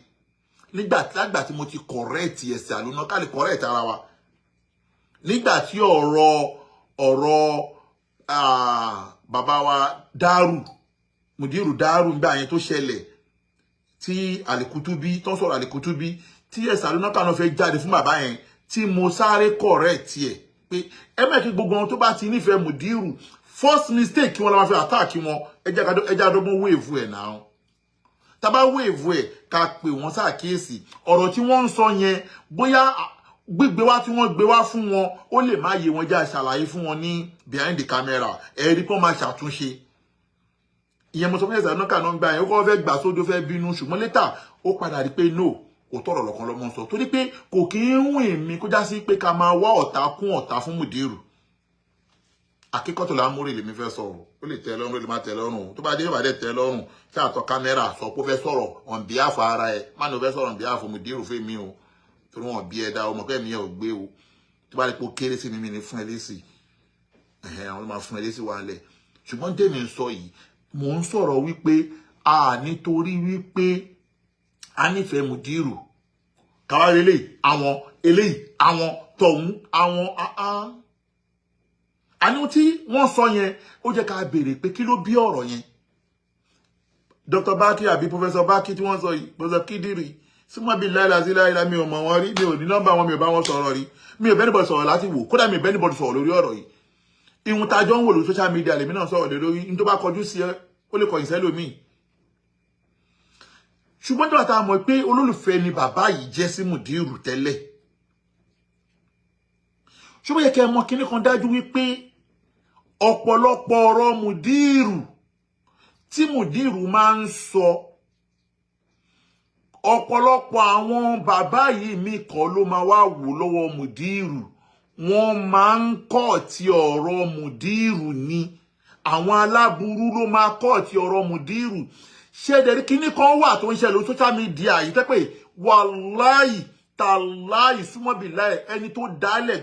nígbà tí mo ti correct Yẹ̀sàdúkà lè correct ara wa nígbà tí ọ̀rọ̀ bàbá wa Dàrú Mùdírù Dàrú nígbà yẹn tó ṣẹlẹ̀ tí Alikutubi tó sọ̀rọ̀ Alikutubi tí Yẹ̀sàdúkà náà fẹ́ jáde fún bàbá yẹn tí mo sáré correct ẹ̀ pé ẹ mẹ́kí gbogbo wọn tó bá ti nífẹ̀ẹ́ Mùdírù first mistake kí wọ́n la máa fi attack wọn ẹjá àdọ́gbọ́n wave ẹ̀ náà tá bá wave ẹ̀ ká pè wọ́n ṣàkíyèsí ọ̀rọ̀ tí wọ́n ń sọ yẹn bóyá gbígbé wá tí wọ́n gbé wá fún wọn ó lè má yé wọn já ṣàlàyé fún wọn ní behind the camera ẹ̀rí pé wọ́n máa ṣàtúnṣe ìyẹn mo sọ fún ẹ̀sà náà kà náà gbà yẹn ó kọ́ fẹ́ gbà sódò fẹ́ bínú ṣùgbọ́n létà ó padà rí pé no kò tọ̀rọ̀ lọ́kàn lọ́mọ sọ torí pé kò kí ń hùn èmi kó já sí pé ká máa wá ọ̀tá kún ọ̀tá fún Mudiru akíkọ́tò lámúrè lèmi fẹ́ sọ̀rọ̀ ó lè tẹ́ lọ́rùn ó lè má tẹ́ lọ́rùn tó bá dé ìbàdẹ́ tẹ́ lọ́rùn tí àtọ̀ kámẹ́rà sọ pé ó fẹ́ sọ̀rọ̀ on behalf ara ẹ̀ má ní ó fẹ́ sọ̀rọ̀ on behalf Mudiru fún mi o torí wọn bí ẹ̀dá ọmọ pé mi ò gbé o tó bá rí pé ó kéré sí mi ní fún ẹ lésì àwọn ló máa fún ẹ lésì wà lẹ̀ ṣùgbọ́n tèmi ń sọ yìí mò ń sọ̀rọ̀ wípé a nítorí wípé a nífẹ̀ẹ́ Mudiru káwá eléyìí àwọn tọ̀hún àwọn àní tí wọ́n sọ yẹn ó jẹ́ ká béèrè pé kí ló bí ọ̀rọ̀ yẹn Dr. Baki àbí Professor Baki tí wọ́n sọ yìí Professor Kidiri súnmọ́ bíi láìláìláìlá mi ò mọ̀ wọ́n rí mi ò ní nọ́mbà wọn mi ò bá wọn sọ̀rọ̀ rí mi ò bẹ́ẹ̀ níbọ̀ sọ̀rọ̀ láti wò kódà mi ò bẹ́ẹ̀ níbọ̀ sọ̀rọ̀ lórí ọ̀rọ̀ yìí ìhun tá a jọ ń wò lórí social media lèmi náà sọ̀rọ̀ lórí ní tó bá kọjú sí ẹ ó lè kọ̀yìn sẹ́lòmíì ṣùgbọ́n tó bá ta mọ̀ pé olólùfẹ́ ni bàbá yìí jẹ́ sí Mudiru tẹ́lẹ̀ ṣùgbọ́n yẹ kẹ́ ẹ mọ̀ kíní kan dájú wípé ọ̀pọ̀lọpọ̀ ọ̀rọ̀ Mudiru tí Mudiru máa ń sọ ọ̀pọ̀lọpọ̀ àwọn bàbá yìí mi kọ́ ló máa wá wò lọ́wọ́ Mudiru wọ́n máa ń kọ́ ti ọ̀rọ̀ Mudiru ni àwọn aláburú ló máa kọ́ ti ọ̀rọ̀ Mudiru ṣé dẹ̀rí kíní kan wà tó ń ṣẹlẹ̀ lórí social media yìí tẹ́ pé wàláì tàláì súnmọ́bìláì ẹni tó dálẹ̀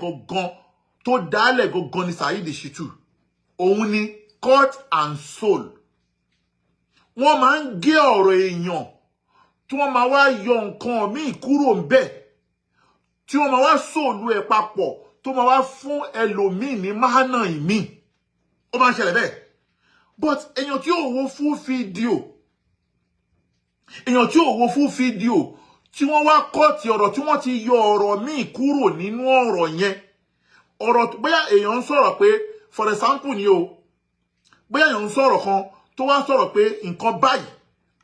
gangan ni Saheed Shittu òun ni court and soul wọ́n máa ń gé ọ̀rọ̀ èèyàn tí wọ́n máa wá yọ nǹkan míì kúrò ń bẹ̀ tí wọ́n máa wá sòlù ẹ̀ papọ̀ tó máa wá fún ẹlòmíì ní máhánà ìmíì ó máa ń ṣẹlẹ̀ bẹ́ẹ̀ but èèyàn tí ò wo fún fídíò tí wọ́n wá kọ́ọ̀tì ọ̀rọ̀ tí wọ́n ti yọ ọ̀rọ̀ míì kúrò nínú ọ̀rọ̀ yẹn ọ̀rọ̀ bóyá èèyàn ń sọ̀rọ̀ pé for example ni o bóyá èèyàn ń sọ̀rọ̀ kan tó wá sọ̀rọ̀ pé nǹkan báyìí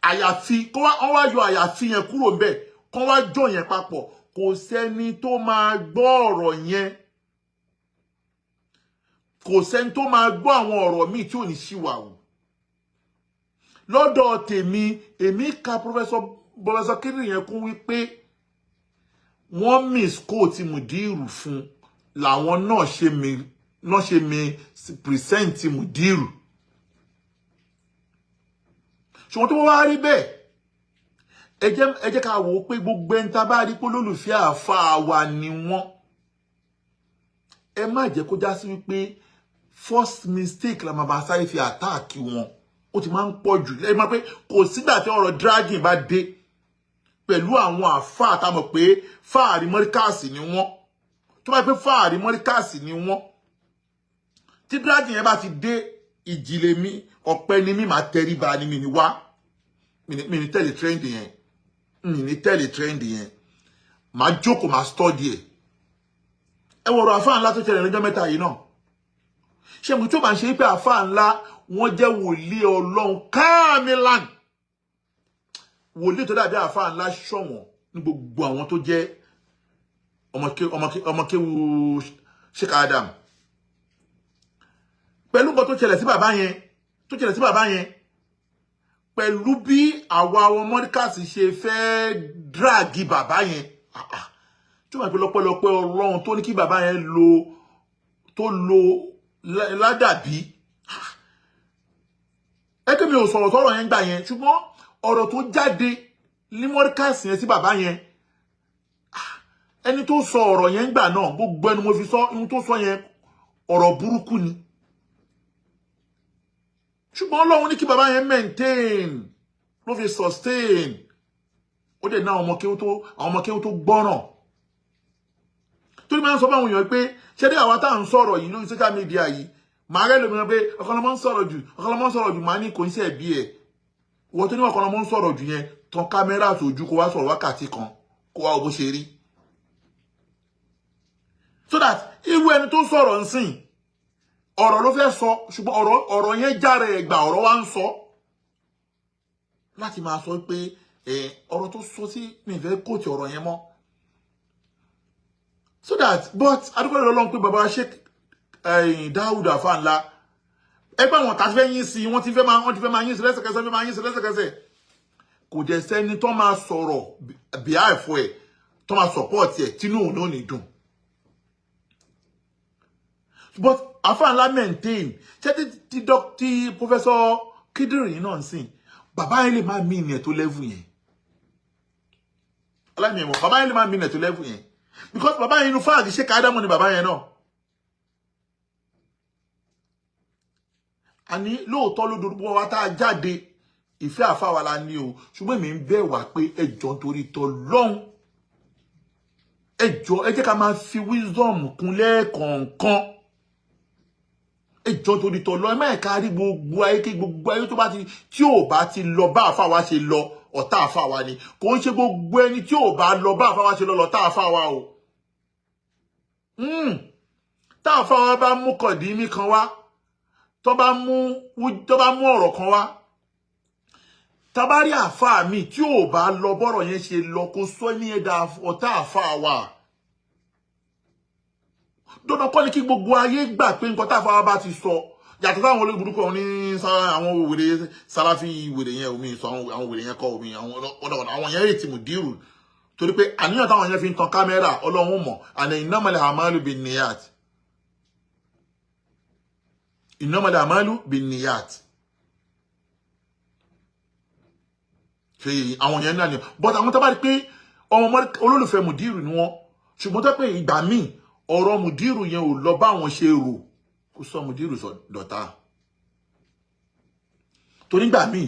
àyàfi wọ́n wá yọ àyàfi yẹn kúrò ńbẹ̀ kán wá jọ yẹn papọ̀ kò sẹ́ni tó máa gbọ́ ọ̀rọ̀ yẹn kò sẹ́ni tó máa gbọ́ àwọn ọ̀rọ̀ míì tí ò ní ṣìwàwù lọ́dọ̀ tèmi èmi ka Professor Kidiri yẹn kún wípé wọ́n misquote Mudiru fún làwọn náà ṣe mi present Mudiru ṣùgbọ́n tó wá rí bẹ́ẹ̀ ẹ jẹ́ ká wò ó pé gbogbo ẹni tá bá rí pé olólùfẹ́ àáfàá wa ni wọ́n ẹ má jẹ́ kó já sí wípé first mistake la máa sáré fi attack wọn ó ti máa ń pọ̀ jù ẹ máa pé kò sígbà tí ọ̀rọ̀ dragging bá dé pẹ̀lú àwọn àáfàá tá mọ̀ pé fáàrí mọ́ríkàsì ni wọ́n tó bá pé fáàrí mọ́ríkàsì ni wọ́n tí dragging yẹn bá ti dé ìjìlẹ̀ mi ọ̀pẹ ni mi máa tẹríba ni mi ni wá mi ni tẹ̀lé trend yẹn máa jókòó máa study ẹ̀ ẹ wọ̀rọ̀ àfáà ńlá tó ṣẹlẹ̀ lọ́jọ́ mẹ́ta yìí náà ṣé mo tó bá ń ṣe pé àfáà ńlá wọ́n jẹ́ wòlíì Ọlọ́run káàmìlán wòlíì tó dàbí àfáà ńlá ṣọ̀wọ́n ní gbogbo àwọn tó jẹ́ ọmọkéwu Sheikh Adam pẹ̀lú nǹkan tó ṣẹlẹ̀ sí bàbá yẹn pẹ̀lú bí àwa àwọn mọ́ríkàsì ṣe fẹ́ dráàgì bàbá yẹn tó máa pé lọ́pọ̀lọpọ̀ Ọlọ́run tó ní kí bàbá yẹn lo ládàbí ẹgbẹ́ mi ò sọ̀rọ̀ yẹn gbà yẹn ṣùgbọ́n ọ̀rọ̀ tó jáde ní mọ́ríkàsì yẹn sí bàbá yẹn ẹni tó sọ ọ̀rọ̀ yẹn gbà náà gbogbo ẹnu mo fi sọ ohun tó sọ yẹn ọ̀rọ̀ burúkú ni ṣùgbọ́n Ọlọ́run ní kí bàbá yẹn maintain ló fi sustain ó dẹ̀ ná àwọn ọmọ kéwú tó gbọ́ràn tó ní máa ń sọ fáwọn èèyàn pé ṣé dé àwa tá à ń sọ̀rọ̀ yìí lórí social media yìí màá rẹ́ lómi pé ọ̀kanlọ́mọ ń sọ̀rọ̀ jù màá ní kò ní sí ẹ̀bí ẹ̀ wọ́n tó ní ọ̀kanlọ́mọ ń sọ̀rọ̀ jù yẹn tan kámẹ́rà sójú kó wá sọ̀rọ̀ wákàtí kan kó wá bó ṣe rí so that irú ẹni tó sọ̀rọ̀ ń sìn ọ̀rọ̀ ló fẹ́ sọ ṣùgbọ́n ọ̀rọ̀ yẹn járe ẹ̀gbà ọ̀rọ̀ wá ń sọ láti máa sọ pé ọ̀rọ̀ tó sọ sí mi fẹ́ kóòtù ọ̀rọ̀ yẹn mọ́. So that but adúgbò lọ́lọ́run pé bàbá Sheikh Daud Afanla ẹgbẹ́ àwọn tàbí fẹ́ yín sí wọ́n ti fẹ́ máa yín sí lẹ́sẹ̀kẹsẹ̀ kò jẹ́ sẹ́ni tó máa sọ̀rọ̀ behalf ẹ̀ tó máa support ẹ̀ tínú òun ló ní dùn. But Afanla maintain ṣé tí Professor Kidri náà ń sìn bàbá yẹn lè máa mí ìyẹn tó level yẹn. Aláìní ẹ̀wọ̀n bàbá yẹn lè máa mí ìyẹn tó level yẹn because bàbá yẹn inú fáàgì ṣe káádámọ̀ ni bàbá yẹn náà. Àní lóòótọ́ ló dorúkọ wa tá a jáde ìfẹ́ àfáwà la ní o ṣùgbọ́n èmi ń bẹ̀ wá pé ẹjọ́ nítorí tọ́lọ́hun ẹjọ́ ẹ jẹ́ ká máa fi wisdom kún lẹ́ẹ̀kọ̀ọ̀kan ẹjọ́ nítorí tọ́lọ́hun ẹ má ẹ̀ka rí gbogbo ayé kí gbogbo ayé tó bá ti tí ò bá ti lọ bá àfáwà ṣe lọ ọ̀tá àfáwà ni kò ń ṣe gbogbo ẹni tí ò bá lọ bá àfáwà ṣe lọ lọ́tá àfáwà o. Tá àfáwà bá mú kọ̀dí kan wá tó bá mú ọ̀rọ̀ kan wá tabari àfáà mi tí ò bá lọ bọ́rọ̀ yẹn ṣe lọ kó sọ ní ẹ̀dá ọ̀tá àfáà wa dandan kọ́ ni kí gbogbo ayé gbà pé nǹkan tá àfáà bá ti sọ yàtọ̀ táwọn olóògbé ní àwọn òwèrè Salafi ìwèrè yẹn omi sọ àwọn òwèrè yẹn kọ́ omi àwọn yẹn rètí Mudiru torí pé àníyàn táwọn yẹn fi ń tan kámẹ́rà Ọlọ́run mọ̀ àná innamal a'malu binniyat innamal a'malu binniyat ṣe àwọn yẹn náà ni but àwọn tó bá rí pé ọmọ olólùfẹ́ Mudiru ni wọ́n ṣùgbọ́n tó pé ìgbà míì ọ̀rọ̀ Mudiru yẹn ò lọ bá àwọn ṣe rò kó sọ Mudiru sọ dọ̀tá torí ìgbà míì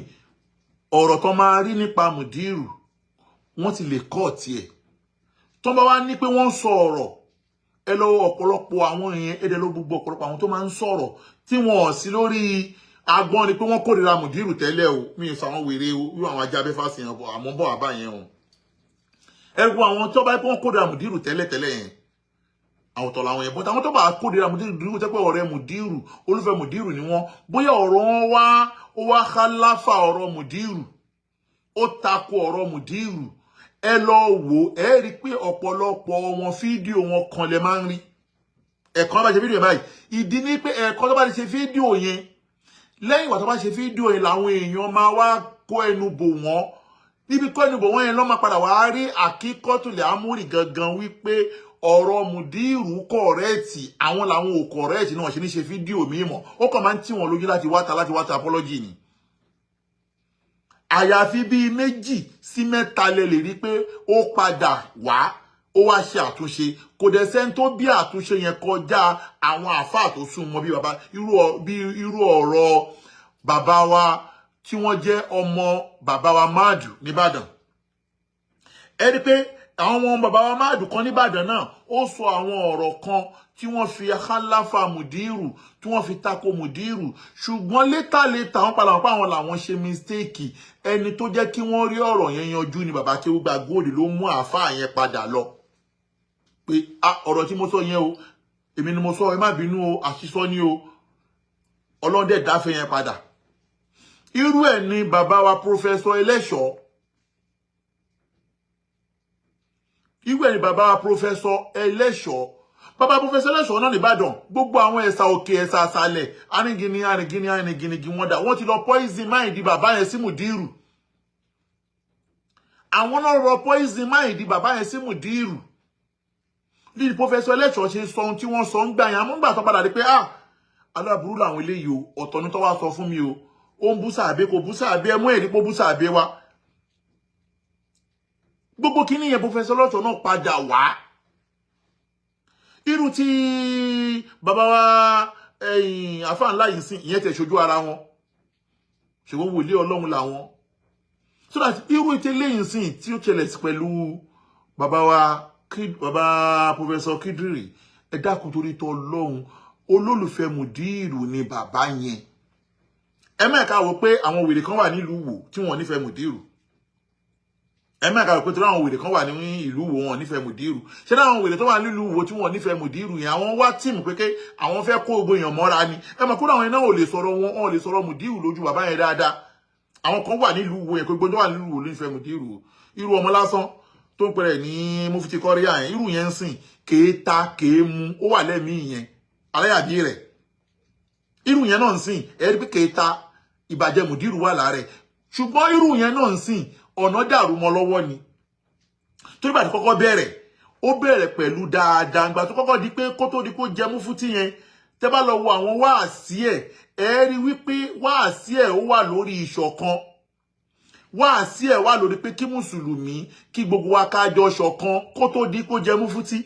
ọ̀rọ̀ tó máa rí nípa Mudiru wọ́n ti lè kọ́ tiẹ̀ tó bá wá ní pé wọ́n sọ ọ̀rọ̀ ẹ lọ ọ̀pọ̀lọpọ̀ àwọn èèyàn èdè ló gbogbo ọ̀pọ̀lọpọ̀ àwọn tó máa ń sọ̀rọ̀ tí wọ́n ò sí lórí agbọ́n ni pé wọ́n kórìíra Mudiru tẹ́lẹ̀ o mi ò sọ àwọn wèrè o irú àwọn ajá abẹ́fà sí yẹn àmọ́ bọ̀ àbá yẹn o ẹ̀rù àwọn tó bá pé wọ́n kórìíra Mudiru tẹ́lẹ̀ yẹn àwọn tọ̀lọ̀ àwọn yẹn bọ́ta àwọn tó bá kórìíra Mudiru tẹ́ pé ọ̀rẹ́ Mudiru olùfẹ́ Mudiru ni wọ́n bóyá ọ̀rọ̀ wọn wá khalafa ọ̀rọ̀ Mudiru ó tako ọ̀rọ̀ Mudiru ẹ lọ wò ẹ rí pé ọ̀pọ̀lọpọ̀ wọn fídíò wọn kan lẹ máa ń rí ẹ̀kan bá ṣe fídíò báyìí ìdí ní pé ẹ̀kan tó bá ṣe fídíò yẹn lẹ́yìn ìgbà tó bá ṣe fídíò yẹn làwọn èèyàn máa wá kó ẹnu bò wọ́n níbi kó ẹnu bò wọ́n yẹn lọ́ máa padà wá rí àkíkọ́tùlẹ̀ amúrì gangan wípé ọ̀rọ̀ Mudiru kọ̀rẹ́ẹ̀tì àwọn làwọn ò kọ̀rẹ́ẹ̀tì náà ṣe ní ṣe fídíò mímọ́ ó kàn máa ń tì wọ́n lójú láti wáta apology ni àyàfi bíi 2 sí 3 lè rí pé ó padà wá ó wá ṣe àtúnṣe kò dẹ̀ sẹ́ni tó bí àtúnṣe yẹn kọjá àwọn àfáà tó súnmọ́ bí bàbá irú ọ̀rọ̀ bàbá wa tí wọ́n jẹ́ ọmọ bàbá wa Madu nìbàdàn ẹ rí pé àwọn ọmọ bàbá wa Madu kan nìbàdàn náà ó sọ àwọn ọ̀rọ̀ kan tí wọ́n fi khalafa Mudiru tí wọ́n fi tako Mudiru ṣùgbọ́n létà wọ́n padà wọ́n pa àwọn làwọn ṣe mistake ẹni tó jẹ́ kí wọ́n rí ọ̀rọ̀ yẹn yanjú ni bàbá Kéwúgbà Gold ló mú àáfàá yẹn padà lọ pé ọ̀rọ̀ tí mo sọ yẹn o èmi ni mo sọ ẹ má bínú o àṣìsọ ni o ọlọ́dẹ̀ dáfẹ́ yẹn padà irú ẹ̀ ni bàbá wa Professor Ẹlẹ́ṣọ̀ irú ẹ̀ ni bàbá wa Professor Ẹlẹ́ṣọ̀ bàbá Professor Ẹlẹ́ṣọ̀ náà nìbàdàn gbogbo àwọn ẹ̀sà òkè ẹ̀sà àsàlẹ̀ arìngìnì wọ́n dà wọ́n ti lọ poison mind bàbá yẹn sí Mudiru àwọn náà lọ poison mind bàbá yẹn sí Mudiru bí Professor Ẹlẹ́ṣọ̀ ṣe sọ ohun tí wọ́n sọ ń gbà yẹn àmọ́ ń gbà tó padà rí pé aláburú làwọn eléyìí o ọ̀tọ̀ ní tó wá sọ fún mi o ó ń bú sàbẹ́ kò bú sàbẹ́ mú èrí pé bú sàbẹ́ wa gbogbo kíní yẹn Professor Ẹlẹ́ṣọ̀ náà padà wá irú tí bàbá wa Afanla yìí sìn ìyẹn tẹ̀ ṣojú ara wọn ṣùgbọ́n wòlé Ọlọ́run làwọn so that irú ìtẹ́lẹ́yìn sìn tí ó ṣẹlẹ̀ pẹ̀lú bàbá wa bàbá Professor Kidri ẹ dákun torí tọ Ọlọ́run olólùfẹ́ Mudiru ni bàbá yẹn ẹ má ká wò pé àwọn wèrè kan wà nílùú Ìwó tí wọ́n nífẹ̀ẹ́ Mudiru ẹ má ká wò pé torí àwọn wèrè kan wà ní ìlú Ìwó wọ́n nífẹ̀ẹ́ Mudiru ṣé àwọn wèrè tó wà nílùú Ìwó tí wọ́n nífẹ̀ẹ́ Mudiru yẹn àwọn wá tíìmù pé àwọn fẹ́ kó gbogbo èèyàn mọ́ra ni ẹ mọ̀ kó àwọn náà ò lè sọ̀rọ̀ wọn ò lè sọ̀rọ̀ Mudiru lójú bàbá yẹn dáadáa àwọn kan wà nílùú wo yẹn kó gbọ́dọ̀ wà nílùú wo ló ń fẹ́ Mudiru irú ọmọ lásán tó ń pẹ̀rẹ̀ ní Mufti Korea yẹn irú yẹn ń sìn kéèta kéèmú ó wà lẹ́mìí yẹn aláyàbí rẹ̀ irú yẹn náà ń sìn ẹ̀rí pé kéèta ìbàjẹ́ Mudiru wà lára rẹ̀ ṣùgbọ́n irú yẹn náà ń sìn ọ̀nà dàrú mọ́ lọ́wọ́ ni torí bá ti kọ́kọ́ bẹ̀rẹ̀ ó bẹ̀rẹ̀ pẹ̀lú dáadáa ìgbà tó kọ́kọ́ di pé kó tó di kó jẹ Mufti yẹn tẹ́ bá lọ wo àwọn wáàsí ẹ̀ ẹ rí wípé wáàsí ẹ̀ ó wà lórí ìṣọ̀kan wáàsí ẹ̀ wà lórí pé kí mùsùlùmí kí gbogbo wa ká jọ ṣọ̀kan kó tó di kó jẹ Mufti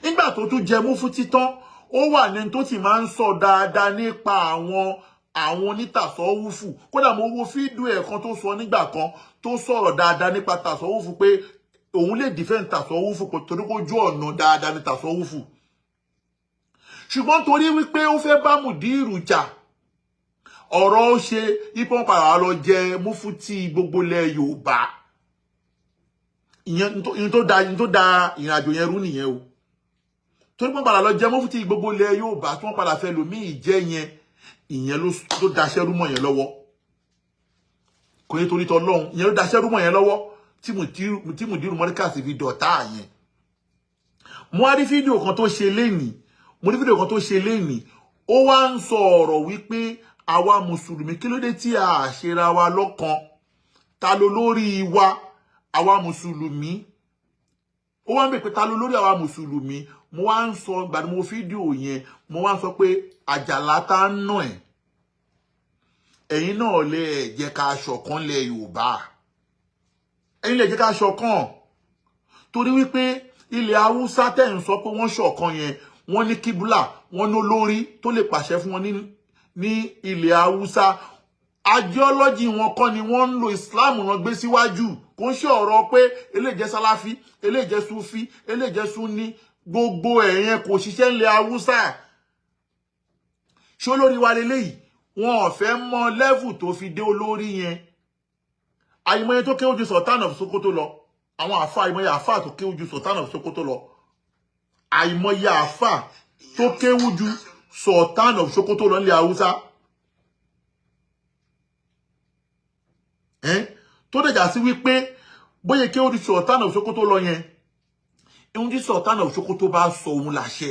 nígbà tó tún jẹ Mufti tán ó wà ní tó sì máa ń sọ dáadáa nípa àwọn onítàsọ́wúfù kódà mo wo fídíò ẹ̀ kan tó sọ nígbà kan tó sọ̀rọ̀ dáadáa nípa tàsọ́wúfù pé òun lè defend tàsọ́wúfù kò torí kó jó ọ̀nà dáadáa ní tàsọ́wúfù ṣùgbọ́n torí wípé ó fẹ́ bá Mudiru jà ọ̀rọ̀ ó ṣe ipò padà lọ jẹ Mufti gbogbo ilẹ̀ Yorùbá ìyẹn tó da ìrìnàjò yẹn rú nìyẹn o torí pé padà lọ jẹ Mufti gbogbo ilẹ̀ Yorùbá tí wọ́n padà fẹ́ lòmíì jẹ́ yẹn ìyẹn ló daṣẹ́ rúmọ̀ yẹn lọ́wọ́ kò ní torí tọ́lọ́hun ìyẹn ló daṣẹ́ rúmọ̀ yẹn lọ́wọ́ tí Mudiru Markaz fi dọ̀tá yẹn mo wá rí fídíò kan tó ṣe lénìí ó wá ń sọ ọ̀rọ̀ wípé àwa mùsùlùmí kí ló dé tí a ṣera wa lọ́kan ta ló lórí wa àwa mùsùlùmí ó wá ń bẹ̀ pé ta ló lórí àwa mùsùlùmí mo wá ń sọ ìgbà tí mo fídíò yẹn mo wá ń sọ pé àjàlá tá ń nà ẹ̀ ẹ̀yin náà lè jẹ́ ká ṣọ̀kan lẹ̀ Yorùbá ẹ̀yin lè jẹ́ ká ṣọ̀kan torí wípé ilẹ̀ Haúsá tẹ́ ń sọ pé wọ́n ṣọ̀kan yẹn wọ́n ní kíbúlà wọ́n ní olórí tó lè pàṣẹ fún wọn ní ilẹ̀ Haúsá ideology wọn kọ́ ni wọ́n ń lo Islam wọn gbé síwájú kò ń ṣe ọ̀rọ̀ pé eléyìí jẹ́ Sàláfì eléyìí jẹ́ Súfì eléyìí jẹ́ Súnní gbogbo ẹ̀yẹn kò ṣiṣẹ́ ilẹ̀ Haúsá ṣé olórí wa leléyìí wọn ò fẹ́ mọ level tó fi dé olórí yẹn àìmọye tó kéwú ju Sultan of Sokoto lọ àwọn àfà àìmọye àfà tó kéwú ju Sultan of Sokoto lọ àìmọye àfà tó kéwú ju Sultan of Sokoto lọ nílẹ̀ Haúsá tó dẹ̀jà sí wípé bóyá kéwú ju Sultan of Sokoto lọ yẹn ohun tí Sultan of Sokoto bá sọ òun làṣẹ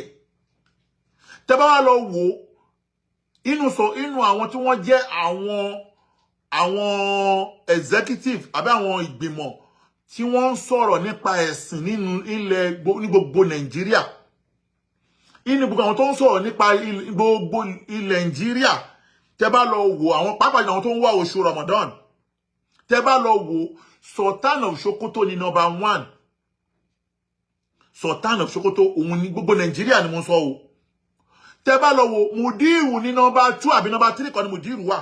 tẹ́ bá wá lọ wò inú àwọn tí wọ́n jẹ́ àwọn executive àbí àwọn ìgbìmọ̀ tí wọ́n ń sọ̀rọ̀ nípa ẹ̀sìn ní gbogbo Nàìjíríà inú gbogbo àwọn tó ń sọ̀rọ̀ nípa gbogbo ilẹ̀ Nàìjíríà tẹ́ bá lọ wò àwọn pàápàá àwọn tó ń wá oṣù Ramadan tẹ́ bá lọ wò Sultan of Sokoto ní number 1 Sultan of Sokoto òun ní gbogbo Nàìjíríà ni mo sọ o tẹ́ bá lọ wò Mudiru ní number 2 àbí number 3 kan ní Mudiru wà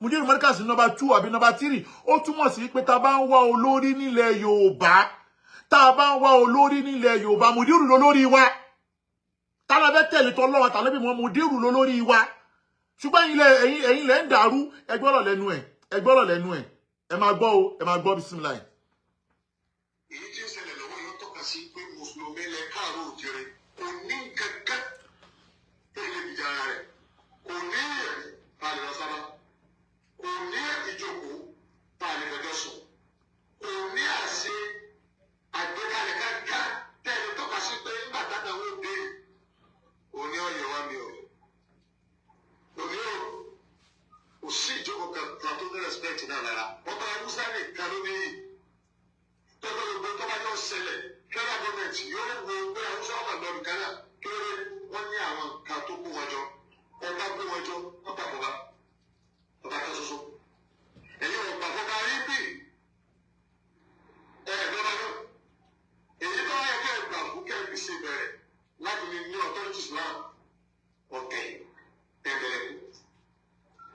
Mudiru Markaz ní number 2 àbí number 3 ó túmọ̀ sí pé tá bá ń wá olórí nílẹ̀ Yorùbá Mudiru lólórí wa tá la fẹ́ tẹ̀lé t'Ọlọ́run tàlẹ́bí mọ́ Mudiru lólórí wa ṣùgbọ́n ẹ̀yin lẹ́ ń dàrú ẹgbọ́rọ̀ lẹ́nu ẹ̀ ẹ máa gbọ́ o ẹ máa gbọ́ bismillah. èyí tí ó ṣẹlẹ̀ lọ́wọ́ yóò tọ́ka sí pé mùsùlùmí lẹ káàró òjèrè kò ní kankan tó lè bìjà rẹ̀ kò ní ẹ̀rí balẹ̀ lọ́sára kò ní ìjókòó balẹ̀ lọ́jọ́ sùn kò ní àṣẹ àgbékalẹ̀ kankan tẹ́lẹ̀ tọ́ka sí pé nígbà táwọn ò dé òní ọ̀yọ́ wa mi ò òní ò kò sí ìjókòó kan tó ní respect náà lára ọba Haúsá nìkan ló ní yìí tọ́gbọ́ gbogbo tó bá yọ ṣẹlẹ̀ federal government yóò wo pé Haúsá wà lọ́rùn kánà kéré wọ́n ní àwọn nǹkan tó kó wọn jọ ọba kó wọn jọ ọba bọba kan ṣoṣo ẹ̀yin ọba bọba rí bì lọ́ba náà èyí tó wáyé kẹ́ ẹ̀gbà fún kẹ́ẹ̀bì sí bẹ̀rẹ̀ láti ní authority Islam ọ̀kẹ́ ẹ̀bẹ̀rẹ̀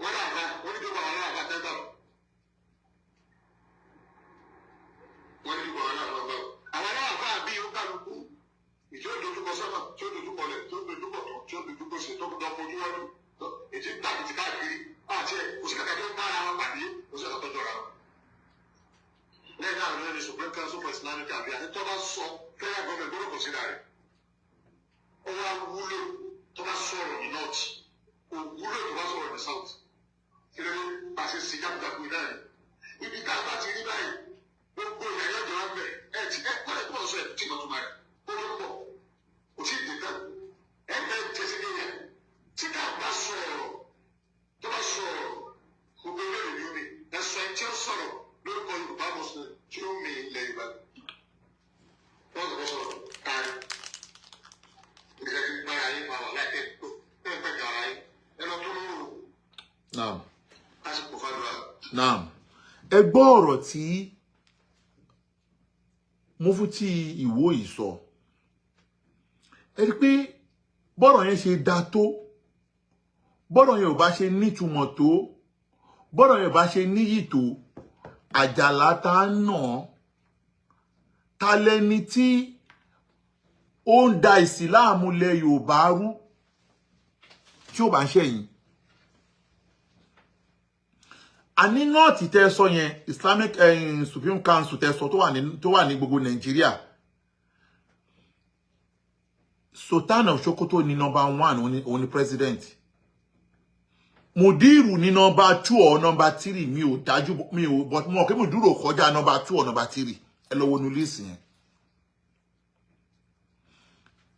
wọ́n dà bá wọ́n ní kí wọ́n wà láàbà tẹ́tà wọ́n ní kí wọ́n wà láàbà bá àwọn aláàbà bí ó kálukú ìjọ ìdójúkọ sọ́nà tí ó dojúkọ lẹ̀ tí ó dojúkọ tó tí ó dojúkọ sí tó dọ́kọ ojú wájú ètí tàbí káàkiri àti ẹ̀ kò sí kàkà tó ń bá ara wọn pàdé kò sí àtọ́jọ́ jọra wọn. lẹ́yìn àwọn ẹni Supreme Council for Islamic Affairs àti tó bá sọ federal government gbọ́dọ̀ consider rẹ̀ ó wá wúlò tó bá sọ̀rọ̀ ní north kò wúlò tó bá sọ̀rọ̀ ní south kí ló ní àṣẹ sí jákujàku náà ni ibi tá a bá ti rí báyìí gbogbo ìyá yóò jọ wá bẹ ẹ ti ẹ kọ́ ẹ kọ́ ọ̀sọ̀ ẹ tí mo tún máa rẹ̀ ó ló pọ̀ kò sí ìdí tán ẹ bẹ́ẹ̀ tẹ̀sí ní yẹn tí ká bá sọ̀rọ̀ tó bá sọ̀rọ̀ gbogbo ilé ìlú mi ẹ sọ ẹ tí ó sọ̀rọ̀ lórúkọ Yorùbá mùsùlùmí tí ó mi ilẹ̀ Yorùbá wọ́n sọ̀rọ̀ sọ̀rọ̀ kárí ìdílé tí gbára yín máa wà láìpẹ́ tó ẹ pẹ́ gàrà yín ẹ lọ tó lóru. Naam. lásìkò fàdúrà. Naam. Ẹ gbọ́ ọ̀rọ̀ tí Mufti Ìwó yìí sọ. Ẹ rí pé bọ́rọ̀ yẹn ṣe dá tó, bọ́rọ̀ yẹn ò bá ṣe nítumọ̀ tó, bọ́rọ̀ yẹn ò bá ṣe níyì tó, àjàlá tá a nà ta lẹni tí ó ń da ìsìláàmù lẹ̀ Yorùbá rú tí ó bá ń ṣẹ̀yìn. Àní nọ́ọ̀tì tẹ́ sọ yẹn Islamic Supreme Council tẹ́ sọ tó wà ní gbogbo Nàìjíríà. Sultan of Sokoto ni number 1 òun ni president. Mudiru ni number 2 or number 3 mi ò dájú mi ò but mo ke Mudiru kọjá number 2 or number 3 ẹ lọ wo nu list yẹn.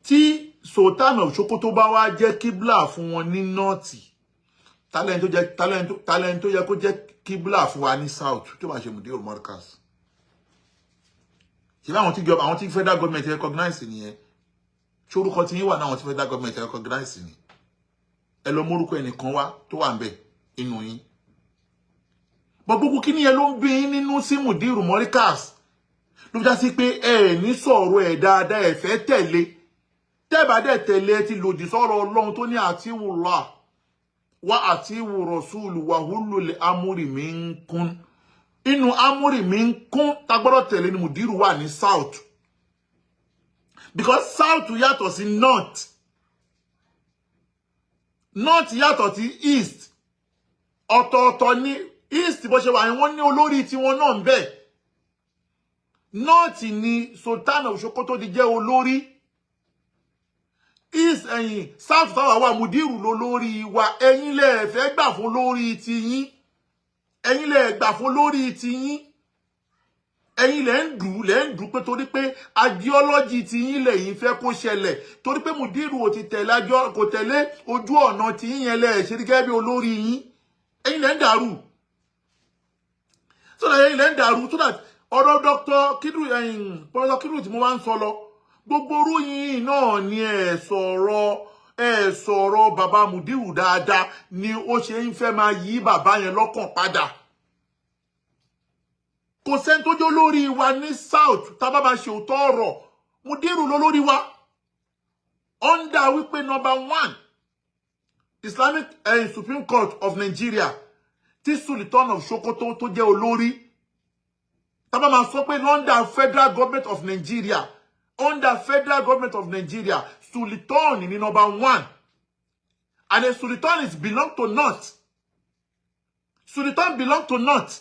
Tí Sultan of Sokoto bá wá jẹ́ kíbla fún wọn ní north, talent tó yẹ kó jẹ́ kíbla fún wa ní south tó bá ṣe Mudiru Markaz. Ṣé àwọn tí federal government recognize nìyẹn. Ṣé orúkọ tí yín wà náà àwọn tí federal government recognize ni. Ẹ lọ mórúkọ ẹnìkan wá tó wà ńbẹ̀ inú yín. But gbogbo kíni yẹn ló ń bí yín nínú sí Mudiru Markaz. Ló já sí pé ẹ ní sọ̀rọ̀ ẹ̀ dáadáa ẹ fẹ́ tẹ̀lé. Tẹ́ bá dẹ̀ tẹ̀lé ti lòdì sọ̀rọ̀ Ọlọ́run tó ní àtiwùlá wa àtiwù rasulu wa hulul amri minkum. Inú amri minkum tá gbọ́dọ̀ tẹ̀lé ni Mudiru wà ní south. Because south yàtọ̀ sí north. North yàtọ̀ sí east. Ọ̀tọ̀ọ̀tọ̀ ní east bó ṣe wà yẹn wọ́n ní olórí tí wọ́n náà ń bẹ. North ni Sultan of Sokoto di jẹ́ olórí. East south táwa wà Mudiru lólórí wa ẹ̀yin lẹ fẹ́ gbà fún lórí ti yín. Ẹ̀yin lẹ gbà fún lórí ti yín. Ẹ̀yin lẹ ń dù pé torí pé ideology ti yín lẹ́yìn fẹ́ kó ṣẹlẹ̀ torí pé Mudiru ò ti tẹ̀lé kò tẹ̀lé ojú ọ̀nà tí yín yẹn lẹ ṣe gẹ́gẹ́ bí olórí yín. Ẹ̀yin lẹ ń dàrú. So that ẹ̀yin lẹ ń dàrú so that ọ̀rọ̀ Dr. Kiru Professor Kiru tí mo wá ń sọ lọ gbogbo orú yín náà ni ẹ sọ̀rọ̀ bàbá Mudiru dáadáa ni ó ṣe ń fẹ́ máa yí bàbá yẹn lọ́kàn padà. Kò sẹ́ni tó jẹ́ olórí wa ní south tá bá bá ṣe òótọ́ ọ̀rọ̀ Mudiru lólórí wa under wípé number 1 Islamic Supreme Court of Nigeria tí Sultan of Sokoto tó jẹ́ olórí tá bá máa sọ pé under federal government of Nigeria Sultan ni number 1 and the Sultan belong to north. Sultan belong to north.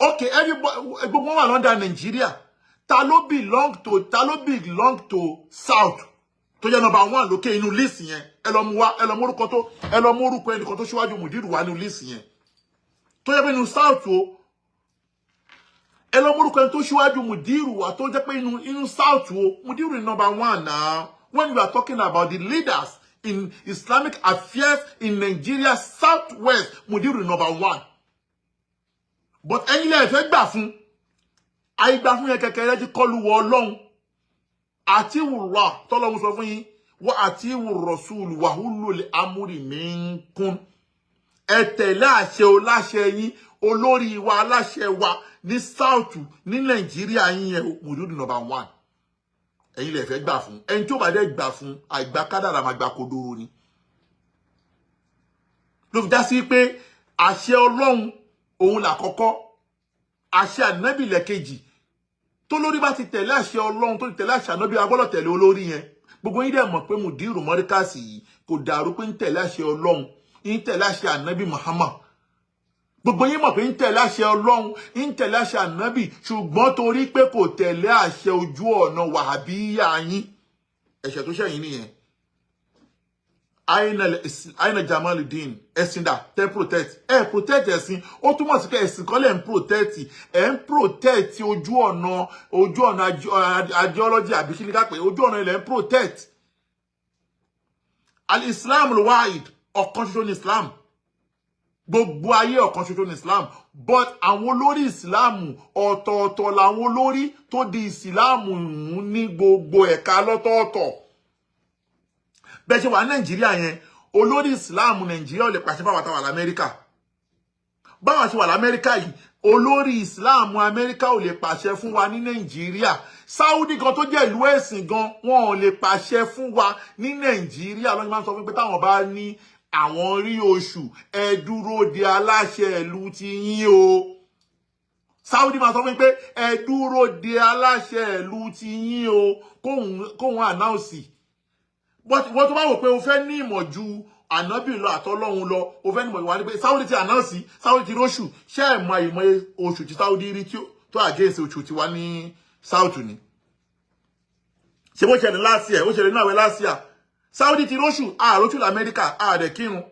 Okay, everybody gbogbo wà under Nigeria. Ta ló belong to south. Tó jẹ́ number 1 lókè inú list yẹn. Ẹ lọ mú wá, ẹ lọ mú orúkọ ẹnìkan tó ṣíwájú Mudiru wá nínú list yẹn. Tó jẹ́ pé inú south o. Ẹ lọ mú orúkọ ẹni tó ṣíwájú Mudiru wá tó jẹ́ pé inú south o. Mudiru is number 1 now. When we are talking about the leaders in Islamic affairs in Nigeria southwest, Mudiru is number 1. But ẹ̀yin lẹ fẹ́ gbà fún àìgbà fún yẹn kẹkẹrẹ ti kọlu wọ Ọlọ́run àti wùrà tọ́lọ́run sọ fún yín wa àti wùrọ̀sùlù wa hulul amri minkum. Ẹ tẹ̀lé àṣẹ oláṣẹ yín olórí wa aláṣẹ wa ní south ní Nàìjíríà yín yẹn Mudiru number 1. Ẹ̀yin lẹ fẹ́ gbà fún ẹni tí ó bá dé gbà fún àìgbà kádàrá máa gbà kodoro ni. Ló fi dá sí pé àṣẹ Ọlọ́run òun làkọ́kọ́ àṣẹ Ànábì lẹ́kejì tó lórí bá ti tẹ̀lé àṣẹ Ọlọ́run tó ti tẹ̀lé àṣẹ Ànábì agbọ́dọ̀ tẹ̀lé olórí yẹn. Gbogbo yín dẹ̀ mọ̀ pé Mudiru Markaz yìí kò dàrú pé ń tẹ̀lé àṣẹ Ọlọ́run ń tẹ̀lé àṣẹ Ànábì Muhammad. Gbogbo yín mọ̀ pé ń tẹ̀lé àṣẹ Ọlọ́run ń tẹ̀lé àṣẹ Ànábì ṣùgbọ́n torí pé kò tẹ̀lé àṣẹ ojú ọ̀nà wàhábíyà yín ẹ̀ṣẹ̀ tó ṣẹ̀yìn nìyẹn. aina Jamaluddin ẹ̀sìn dà tẹ́ protect protect ẹ̀sìn ó túmọ̀ sí pé ẹ̀sìn kan lẹ̀ ń protect ojú ọ̀nà ideology àbí kí ni ká pè ojú ọ̀nà ilẹ̀ ń protect al-Islam al-wahid ọ̀kan ṣoṣo ní Islam gbogbo ayé ọ̀kan ṣoṣo ní Islam but àwọn olórí Islam ọ̀tọ̀ọ̀tọ̀ làwọn olórí tó di Islam mú ní gbogbo ẹ̀ka lọ́tọ̀ọ̀tọ̀ bẹ́ẹ̀ ṣe wà ní Nàìjíríà yẹn olórí Islam Nàìjíríà ò lè pàṣẹ fáwọn àtàwọn l'Amẹ́ríkà báwọn ṣe wà l'Amẹ́ríkà yìí olórí Islam Amẹ́ríkà ò lè pàṣẹ fún wa ní Nàìjíríà Saudi gan tó jẹ́ ìlú ẹ̀sìn gan wọn ò lè pàṣẹ fún wa ní Nàìjíríà lọ́nà máa ń sọ fún pé táwọn bá ní àwọn rí oṣù ẹ dúró de aláṣẹ ìlú ti yín o Saudi máa sọ fún pé ẹ dúró de aláṣẹ ìlú ti yín o kóhun announce but wọ́n tó bá wò pé o fẹ́ ní ìmọ̀ ju ànábì lọ àtọ́lọ́hun lọ o fẹ́ ní ìmọ̀ ìwà ní pé Saudi ti announce Saudi ti róṣù ṣé ẹ̀ mọ ìmọ̀ oṣù tí Saudi rí tó against oṣù tí wá ní South ni ṣe bó ṣẹlẹ̀ last year ó ṣẹlẹ̀ náà wẹ́ last year Saudi ti róṣù àróṣù l'Amẹ́ríkà ààrẹ kírun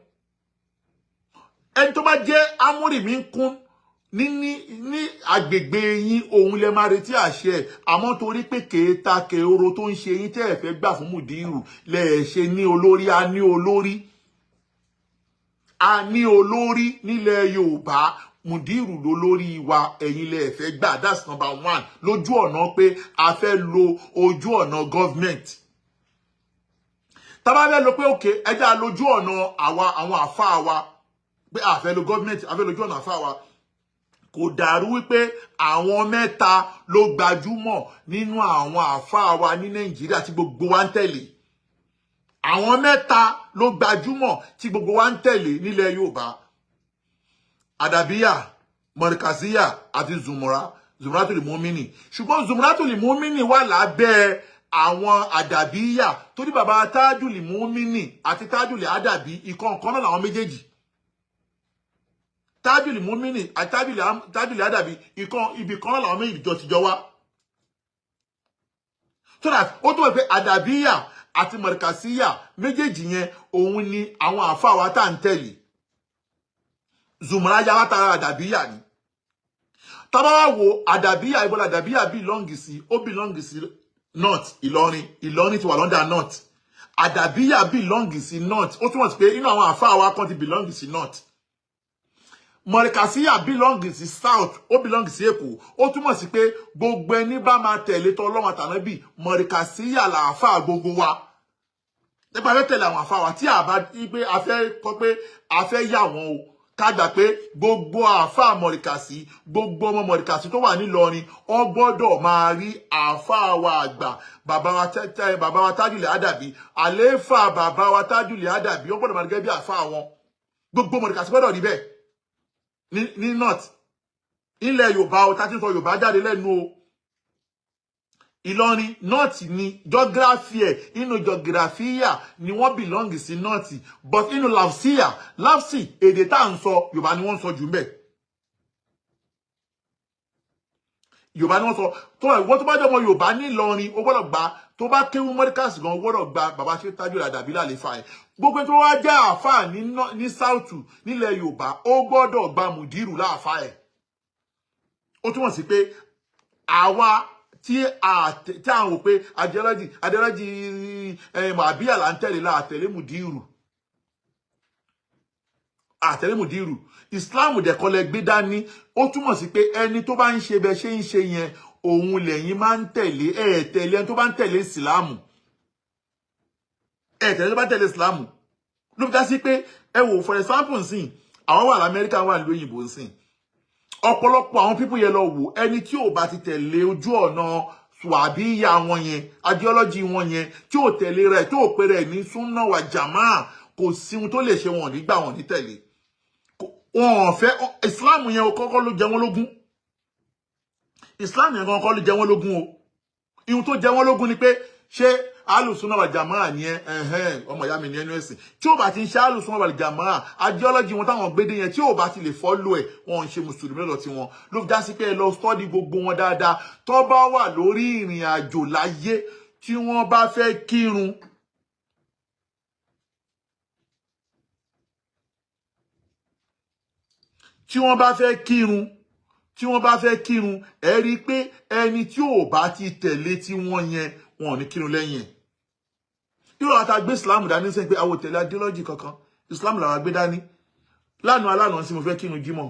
ẹni tó bá jẹ́ amúrìmí ń kún ní agbègbè yín òun lẹ máa retí àṣẹ àmọ́ torí pé kèéta kèóró tó ń ṣe yín tẹ́ ẹ fẹ́ gbà fún Mùdírù lẹ ṣe ní olórí a ní olórí nílẹ̀ Yorùbá Mùdírù lólórí wa ẹ̀yin lẹ fẹ́ gbà that's number 1 lójú ọ̀nà pé a fẹ́ lo ojú ọ̀nà government tá bá fẹ́ lọ pé òkè ẹjá lójú ọ̀nà àwọn àfáà wa pé a fẹ́ lo government a fẹ́ lójú ọ̀nà àfáà wa kò dàrú wípé àwọn mẹ́ta ló gbajúmọ̀ nínú àwọn àfáà wa ní Nàìjíríà tí gbogbo wa ń tẹ̀lé àwọn mẹ́ta ló gbajúmọ̀ tí gbogbo wa ń tẹ̀lé nílẹ̀ Yorùbá Adabiya Markaziya àti Zumratul Mumini ṣùgbọ́n Zumratul Mumini wà lábẹ́ àwọn Adabiya tó ní bàbá Tajul Mumini àti Tajul Adabi ìkọ̀ọ̀kan náà làwọn méjèèjì Tajul Mumini àti Tajul Adabi ibi kan náà làwọn méjèèjì jọ ti jọ wá so that ó tó wẹ́ pé Adabiya àti Markaziya méjèèjì yẹn òun ni àwọn àfáà wa tá ń tẹ̀lé Zumra ya látara Adabiya ni tá bá wá wo Adabiya ibo Adabiya belong sí ó belong sí North Ìlọrin ti wà lọ́ndà North Adabiya belong sí North ó túmọ̀ sí pé inú àwọn àfáà wa kan ti belong sí North Markaziya belong sí South ó belong sí Èkó ó túmọ̀ sí pé gbogbo ẹni bá máa tẹ̀lé t'Ọlọ́run àtànábì Markaziya làáfáà gbogbo wa nípa fẹ́ tẹ̀lé àwọn àfáà wa tí a bá pé a fẹ́ kọ́ pé a fẹ́ yà wọ́n o ká gbà pé gbogbo àfáà Mọ̀ríkàsí gbogbo ọmọ Mọ̀ríkàsí tó wà nílọrin ó gbọ́dọ̀ máa rí àfáà wa àgbà bàbá wa Tajul Adabi àléfà bàbá wa Tajul Adabi ó gbọ́dọ̀ máa gẹ́gẹ́ bí àfáà wọn gbogbo Mọ̀ríkàsí gbọ́dọ̀ rí bẹ́ẹ̀ ní North ilẹ̀ Yorùbá o tá ti ń sọ Yorùbá jáde lẹ́nu o Ìlọrin North ni geography ẹ̀ inú geographiya ni wọ́n belong sí North but inú lafsi èdè tá ń sọ Yorùbá ni wọ́n sọ jù ńbẹ̀ Yorùbá ni wọ́n sọ tó ìwọ tó bá jẹ́ ọmọ Yorùbá ní Ìlọrin ó gbọ́dọ̀ gbà tó bá kéwú Markaz gan ó gbọ́dọ̀ gbà bàbá ṣe Tajul Adabi lálẹ́fà ẹ̀ gbogbo tó wá jẹ́ àfáà ní South nílẹ̀ Yorùbá ó gbọ́dọ̀ gbà Mùdírù láàfáà ẹ̀ ó túmọ̀ sí pé àwa tí à ń wò pé adẹ́rẹ́jì àbíyà là ń tẹ̀lé àtẹ̀lé Mùdírù Islam dẹ̀kọ́lẹ̀ gbé dání ó túmọ̀ sí pé ẹni tó bá ń ṣe bẹ́ẹ̀ ṣe ń ṣe yẹn òun lẹ́yìn máa ń tẹ̀lé tẹ̀lé ẹni tó bá ń tẹ̀lé Ìsìlámù tẹ̀lé tó bá ń tẹ̀lé Ìsìlámù ló fi dá sí pé ẹ wò for example nsìn àwọn wà l'Amẹ́ríkà wà lóyìnbó nsìn ọ̀pọ̀lọpọ̀ àwọn pípù yẹn lọ wò ẹni tí ò bá ti tẹ̀lé ojú ọ̀nà Wàhábíyà wọn yẹn ideology wọn yẹn tí ò tẹ̀lé rẹ̀ tí ò pè rẹ̀ ní súnà wà jàmáà kò sí ohun tó lè ṣe wọn nígbà wọn ní tẹ̀lé wọn fẹ́ Islam yẹn kọ́kọ́ ló jẹ wọ́n lógún Islam yẹn kọ́kọ́ ló jẹ wọ́n lógún o ihun tó jẹ wọ́n lógún ni pé ṣé alùsùnà wà jàmáà ni ọmọ ìyá mi ní ẹnu ẹ̀sìn tí ó bá ti ń ṣe alùsùnà wà jàmáà ideology wọn táwọn gbédé yẹn tí ó bá ti lè follow ẹ̀ wọn ń ṣe mùsùlùmí lọ́dọ̀ tí wọn ló fi já sí pé ẹ lọ study gbogbo wọn dáadáa tó bá wà lórí ìrìn àjò láyé tí wọ́n bá fẹ́ kírun tí wọ́n bá fẹ́ kírun ẹ rí pé ẹni tí ò bá ti tẹ̀lé tí wọ́n yẹn wọn ò ní kírun lẹ́yìn ẹ̀. Irú ata gbé Islam dání sẹ́yìn pé àwọn tẹ̀lé ideology kankan Islam làwọn gbé dání. Lánàá sí mo fẹ́ kírun jímọ̀.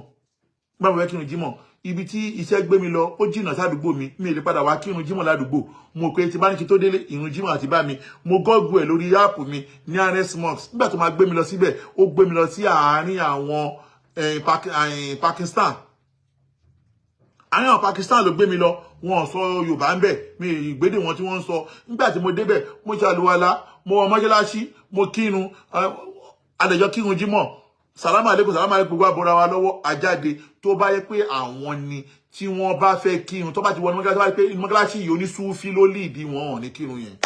Bá mo fẹ́ kírun jímọ̀ ibi tí iṣẹ́ gbé mi lọ ó jìnnà sádùúgbò mi lè padà wá kírun jímọ̀ ládùúgbò mo pé tí bá ní kí tó délé ìrun jímọ̀ àti bá mi mo gọ́gù ẹ̀ lórí áàpù mi ní RS Mosque nígbà tó máa gbé mi lọ síbẹ̀ ó gbé mi lọ sí àárín àwọn Pakistan àárín àwọn Pakistan ló gbé mi lọ wọn sọ Yorùbá ń bẹ̀ mi ìgbédè wọn tí wọ́n ń sọ nígbà tí mo débẹ̀ mo ṣàlùwàlá mo wọ mọ́ṣáláṣí mo kírun adẹ̀jọ́ kírun jímọ̀ Salamu alaikum gbogbo abora wa lọ́wọ́ ajáde tó bá yẹ pé àwọn ni tí wọ́n bá fẹ́ kírun tó bá ti wọnú mọ́gláṣí tó bá yẹ pé mọ́gláṣí yìí onísúfí ló líìdí wọn ò ní kírun yẹn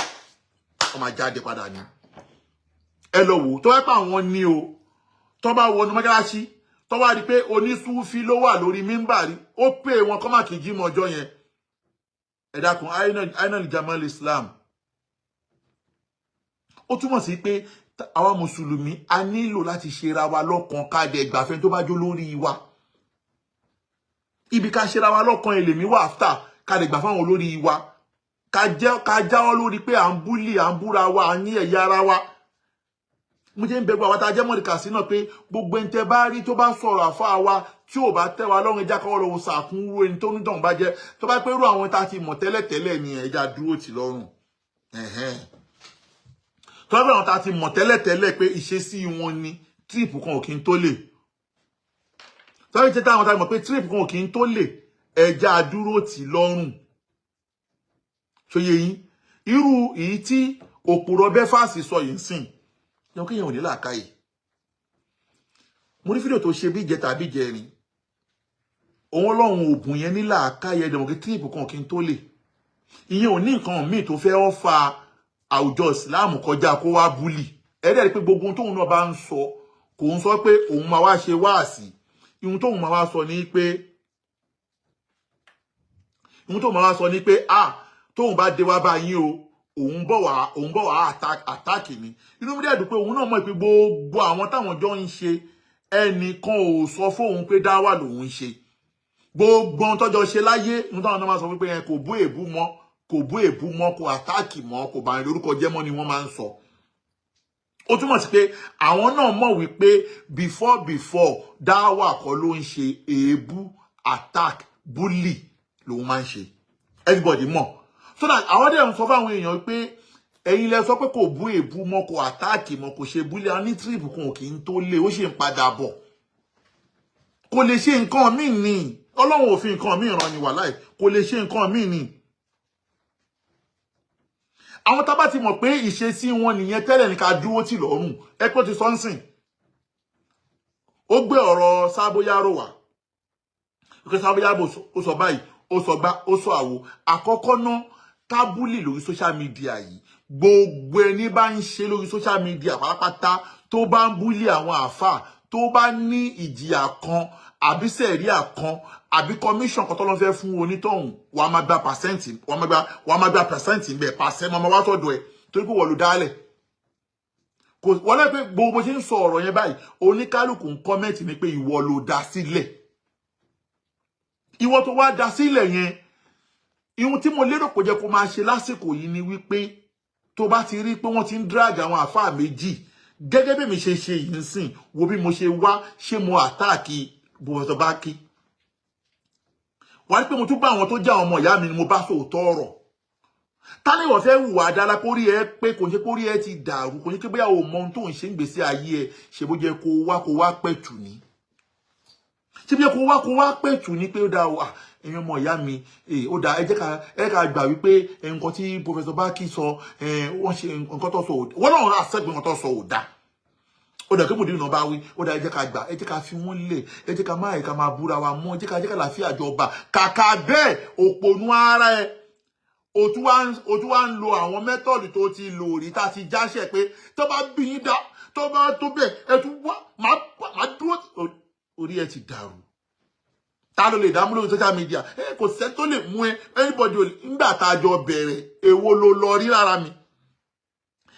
wọ́n máa jáde padà ní ẹ lọ wò tó bá pé àwọn ni o tó bá wọnú mọ́gláṣí tó bá rí pé onísúfí ló wà lórí mímbàrí ó pè wọn kọ́ máa kì í jímọ̀ ọjọ́ yẹn ẹ dákun ainal jamal Islam ó túmọ̀ sí pé àwa mùsùlùmí a nílò láti ṣera wa lọ́kàn ká dẹ̀ gbàfẹ́ tó bá jó lórí wa ibi ká ṣera wa lọ́kàn èlèmí wà áfítà ká dẹ̀ gbà fáwọn olórí wa ká jáwọ́ lórí pé à ń búlì à ń búra wa à ń ní ẹ̀yà ara wa mo jẹ́ ń bẹ̀gbọ́ àwọn tá a jẹ́ mọ̀ríkà sí náà pé gbogbo ẹni tẹ́ bá rí tó bá sọ̀rọ̀ àfáà wa tí ò bá tẹ́ wa lọ́rùn ẹja kọ́wọ́ lọ́wọ́ sàkúnrú ẹni tó ní tọ̀hún bá jẹ́ tó bá pé irú àwọn tá a ti mọ̀ tẹ́lẹ̀tẹ́lẹ̀ ni ẹja dúró tì lọ́rùn tọ́bí àwọn tá a ti mọ̀ tẹ́lẹ̀tẹ́lẹ̀ pé ìṣesí wọn ni tírípù kan ò kí ń tó lè tọ́bí tẹ́tẹ́ àwọn tá a mọ̀ pé tírípù kan ò kí ń tó lè ẹja dúró tì lọ́rùn ṣòye yín irú èyí tí òpùrọ̀ Bẹ́fàsì sọ yìí ń sìn yẹn kéèyàn ò ní làákàyè mo ní fídíò tó ṣe bí ìjẹta àbí ìjẹrin òun Ọlọ́run òògùn yẹn ní làákàyè ẹ̀dẹ̀mọ̀ kí tírípù kan ò kí ń tó lè ìyẹn ò ní nǹkan míì tó fẹ́ ọ́fà àwùjọ ìsìláàmù kọjá kó wá búlì ẹ̀rẹ́ rí pé gbogbo ohun tóun náà bá ń sọ kò ń sọ pé òun máa wá ṣe wáàsí ohun tóun máa wá sọ ní pé tóun bá dé wá bá yín o òun bọ̀ wá àtáàkì ni inú mi dẹ̀ dùn pé òun náà mọ̀ pé gbogbo àwọn táwọn jọ ń ṣe ẹnìkan ò sọ fóun pé dáwà lòun ń ṣe gbogbo ohun tọ́jọ́ ṣe láyé ohun táwọn náà máa sọ wípé yẹn kò bú èébú mọ́ kò àtáàkì mọ́ kò bá lórúkọ jẹ́ mọ́ ni wọ́n máa ń sọ ó túmọ̀ sí pé àwọn náà mọ̀ wípé before dáwà kọ́ ló ń ṣe èébú attack bully lòun máa ń ṣe everybody mọ̀ so that àwọn dẹ̀ ń sọ fáwọn èèyàn pé ẹ̀yin lẹ sọ pé kò bú èébú mọ́ kò àtáàkì mọ́ kò ṣe bully àwọn ní trip kan ò kì í tó lé ó ṣe ń padà bọ̀ kò lè ṣe nǹkan míì ni Ọlọ́run ò fi nǹkan míì ràn ní wàláì kò lè ṣe nǹkan míì ni àwọn tá bá ti mọ̀ pé ìṣesí wọn nìyẹn tẹ́lẹ̀ ní ká dúró tì lọ́rùn ẹ pé ó ti sọ́nsìn ó gbé ọ̀rọ̀ Sábóyárò wá pé Sábóyárò ó sọ báyìí ó sọ gbá ó sọ àwo àkọ́kọ́ náà tábúlì lórí social media yìí gbogbo ẹni bá ń ṣe lórí social media pátápátá tó bá ń búlì àwọn àáfàá tó bá ní ìjìyà kan àbí sẹ̀ríà kan àbí commission kan tó lọ fẹ́ fún onítọ̀hún wàá máa gba pàṣẹ́ǹtì wàá máa gba pàṣẹ́ǹtì ńbẹ pàṣẹ máa wá sọ́dọ̀ ẹ̀ torí pé wọ́n ló dálẹ̀ kò wọlé pé gbogbo ṣe ń sọ ọ̀rọ̀ yẹn báyìí oníkálukú ń kọ́mẹ́ǹtì ni pé ìwọ ló dá sílẹ̀ ìwọ tó wá dá sílẹ̀ yẹn ihun tí mo lérò kò jẹ́ kó máa ṣe lásìkò yìí ni wípé tó bá ti rí pé wọ́n ti ń drag àwọn àfáà méjì gẹ́gẹ́ bí mi ṣe ṣe yìí ń sìn wo bí mo ṣe wá ṣé mo àtáàkì bọ̀tọ̀ bá kí wà ní pé mo tún bá àwọn tó jẹ́ àwọn ọmọ ìyá mi ni mo bá sòótọ́ ọ̀rọ̀ ta ni wọ́n fẹ́ hùwà dára kórí ẹ pé kò ń ṣe kórí ẹ ti dàrú kò ń ṣe pé bóyá o mọ ohun tó ń ṣe ń gbèsè ayé ẹ ṣe bó jẹ́ kó wá pẹ̀tù ní ṣe bí kó wá pẹ̀tù ní pé ó dá ẹ̀yin ọmọ ìyá mi ó dá ẹ jẹ́ ká gbà wípé nǹkan tí Professor Baki sọ wọ́n ṣe nǹkan tó sọ ò wọ́n náà rà sẹ́gbẹ̀ẹ́ nǹkan tó sọ ò dá ó dà kí mo dínà bá wí ó dà ẹ jẹ́ ká gbà ẹ jẹ́ ká fi wọ́n lẹ̀ ẹ jẹ́ ká máa búra wa mọ́ ẹ jẹ́ ká láfíà jọba kàkà bẹ́ẹ̀ òpònú ara ẹ o tún wá ń lo àwọn mẹ́tọ̀dù tó ti lò rí tá ti jáṣẹ̀ pé tó bá bí yín dá tó bá tó bẹ́ẹ̀ ẹ tún wá máa dúró orí ẹ ti dàrú ta ló lè dámú lórí social media kò sẹ́ tó lè mú ẹ anybody nígbà tá a jọ bẹ̀rẹ̀ èwo ló lọ rí lára mi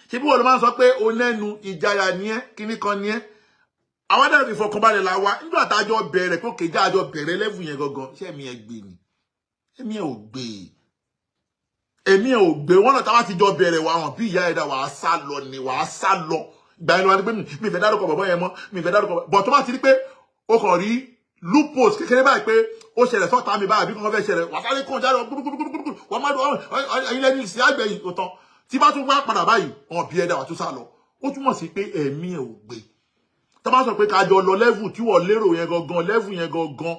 ṣe bí wọ́n ló máa ń sọ pé o lẹ́nu ìjayà ni ẹ́ kíní kan ni ẹ́ Àwa dẹ̀ fi fọkànbalẹ̀ la wa nígbà tá jọ bẹ̀rẹ̀ pé òkè já jọ bẹ̀rẹ̀ level yẹn gangan ṣé mi ẹ gbé ni. Èmi ẹ ò gbé. Èmi ẹ ò gbé wọ́n náà tá bá ti jọ bẹ̀rẹ̀ wa hàn bí ìyá ẹ̀dá wàá sá lọ ni wàá sá lọ. Ìgbà yẹn ló wá ní pé mi fẹ́ dárúkọ bọ̀bọ́ yẹn mọ́ mi fẹ́ dárúkọ bọ̀ tó bá ti rí pé ó kàn rí loopholes kékeré báyìí pé ó ṣẹlẹ̀ sọ́ta mi báyìí bí kò fẹ́ ṣẹlẹ̀ wà sáré kó jáde wọ́n máa dùn ẹ̀yin lẹ́ni ìsìn àgbẹ̀yìn tó tán tí bá tún wá padà báyìí ọ̀n bí ẹ̀dá wà tó sá lọ ó túmọ̀ sí pé ẹ̀mí ẹ̀ ò gbé tó bá sọ pé ká jọ lọ level tí wọ́n lérò yẹn gangan level yẹn gangan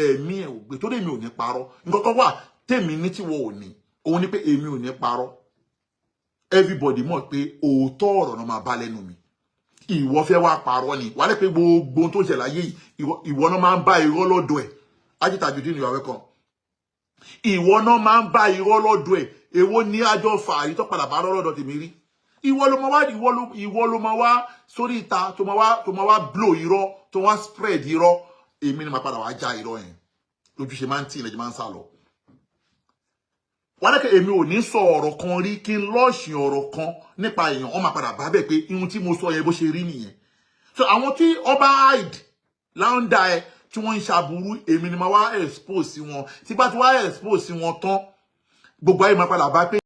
ẹ̀mí ẹ̀ ò gbé tó dé mi ò ní parọ́ nǹkan kan wà tèmi ní tí wọ́n ò ní òun ni pé èmi ò ní parọ́ everybody mọ̀ pé òótọ́ ọ̀rọ̀ náà máa bá lẹ́nu mi ìwọ fẹ́ wá parọ́ ni wà lẹ́ pé gbogbo tó ṣẹlẹ̀ ayé ìwọ náà máa ń bá irọ́ lọ́dọ̀ ẹ̀ Ajitajudeen you are welcome ìwọ náà máa ń bá irọ́ lọ́dọ̀ ẹ̀ èwo ní àjọ fàárí tó padà bá lọ́dọ̀ tèmi rí ìwọ ló máa wá sórí ìta tó máa wá blow irọ́ tó wá spread irọ́ èmi ni máa padà wá já irọ́ yẹn lójúṣe máa ń tì lẹ́jọ́ máa ń sá lọ wà lẹ́ pé èmi ò ní sọ ọ̀rọ̀ kan rí kí n lọ́ọ̀ṣì ọ̀rọ̀ kan nípa èèyàn ó máa padà bá bẹ̀ pé ihun tí mo sọ yẹn bó ṣe rí nìyẹn so àwọn tí ọba hide láńdà ẹ tí wọ́n ń ṣàbùrú èmi ni máa wá expose sí wọn tí bá ti wá expose sí wọn tán gbogbo ayé máa padà bá pé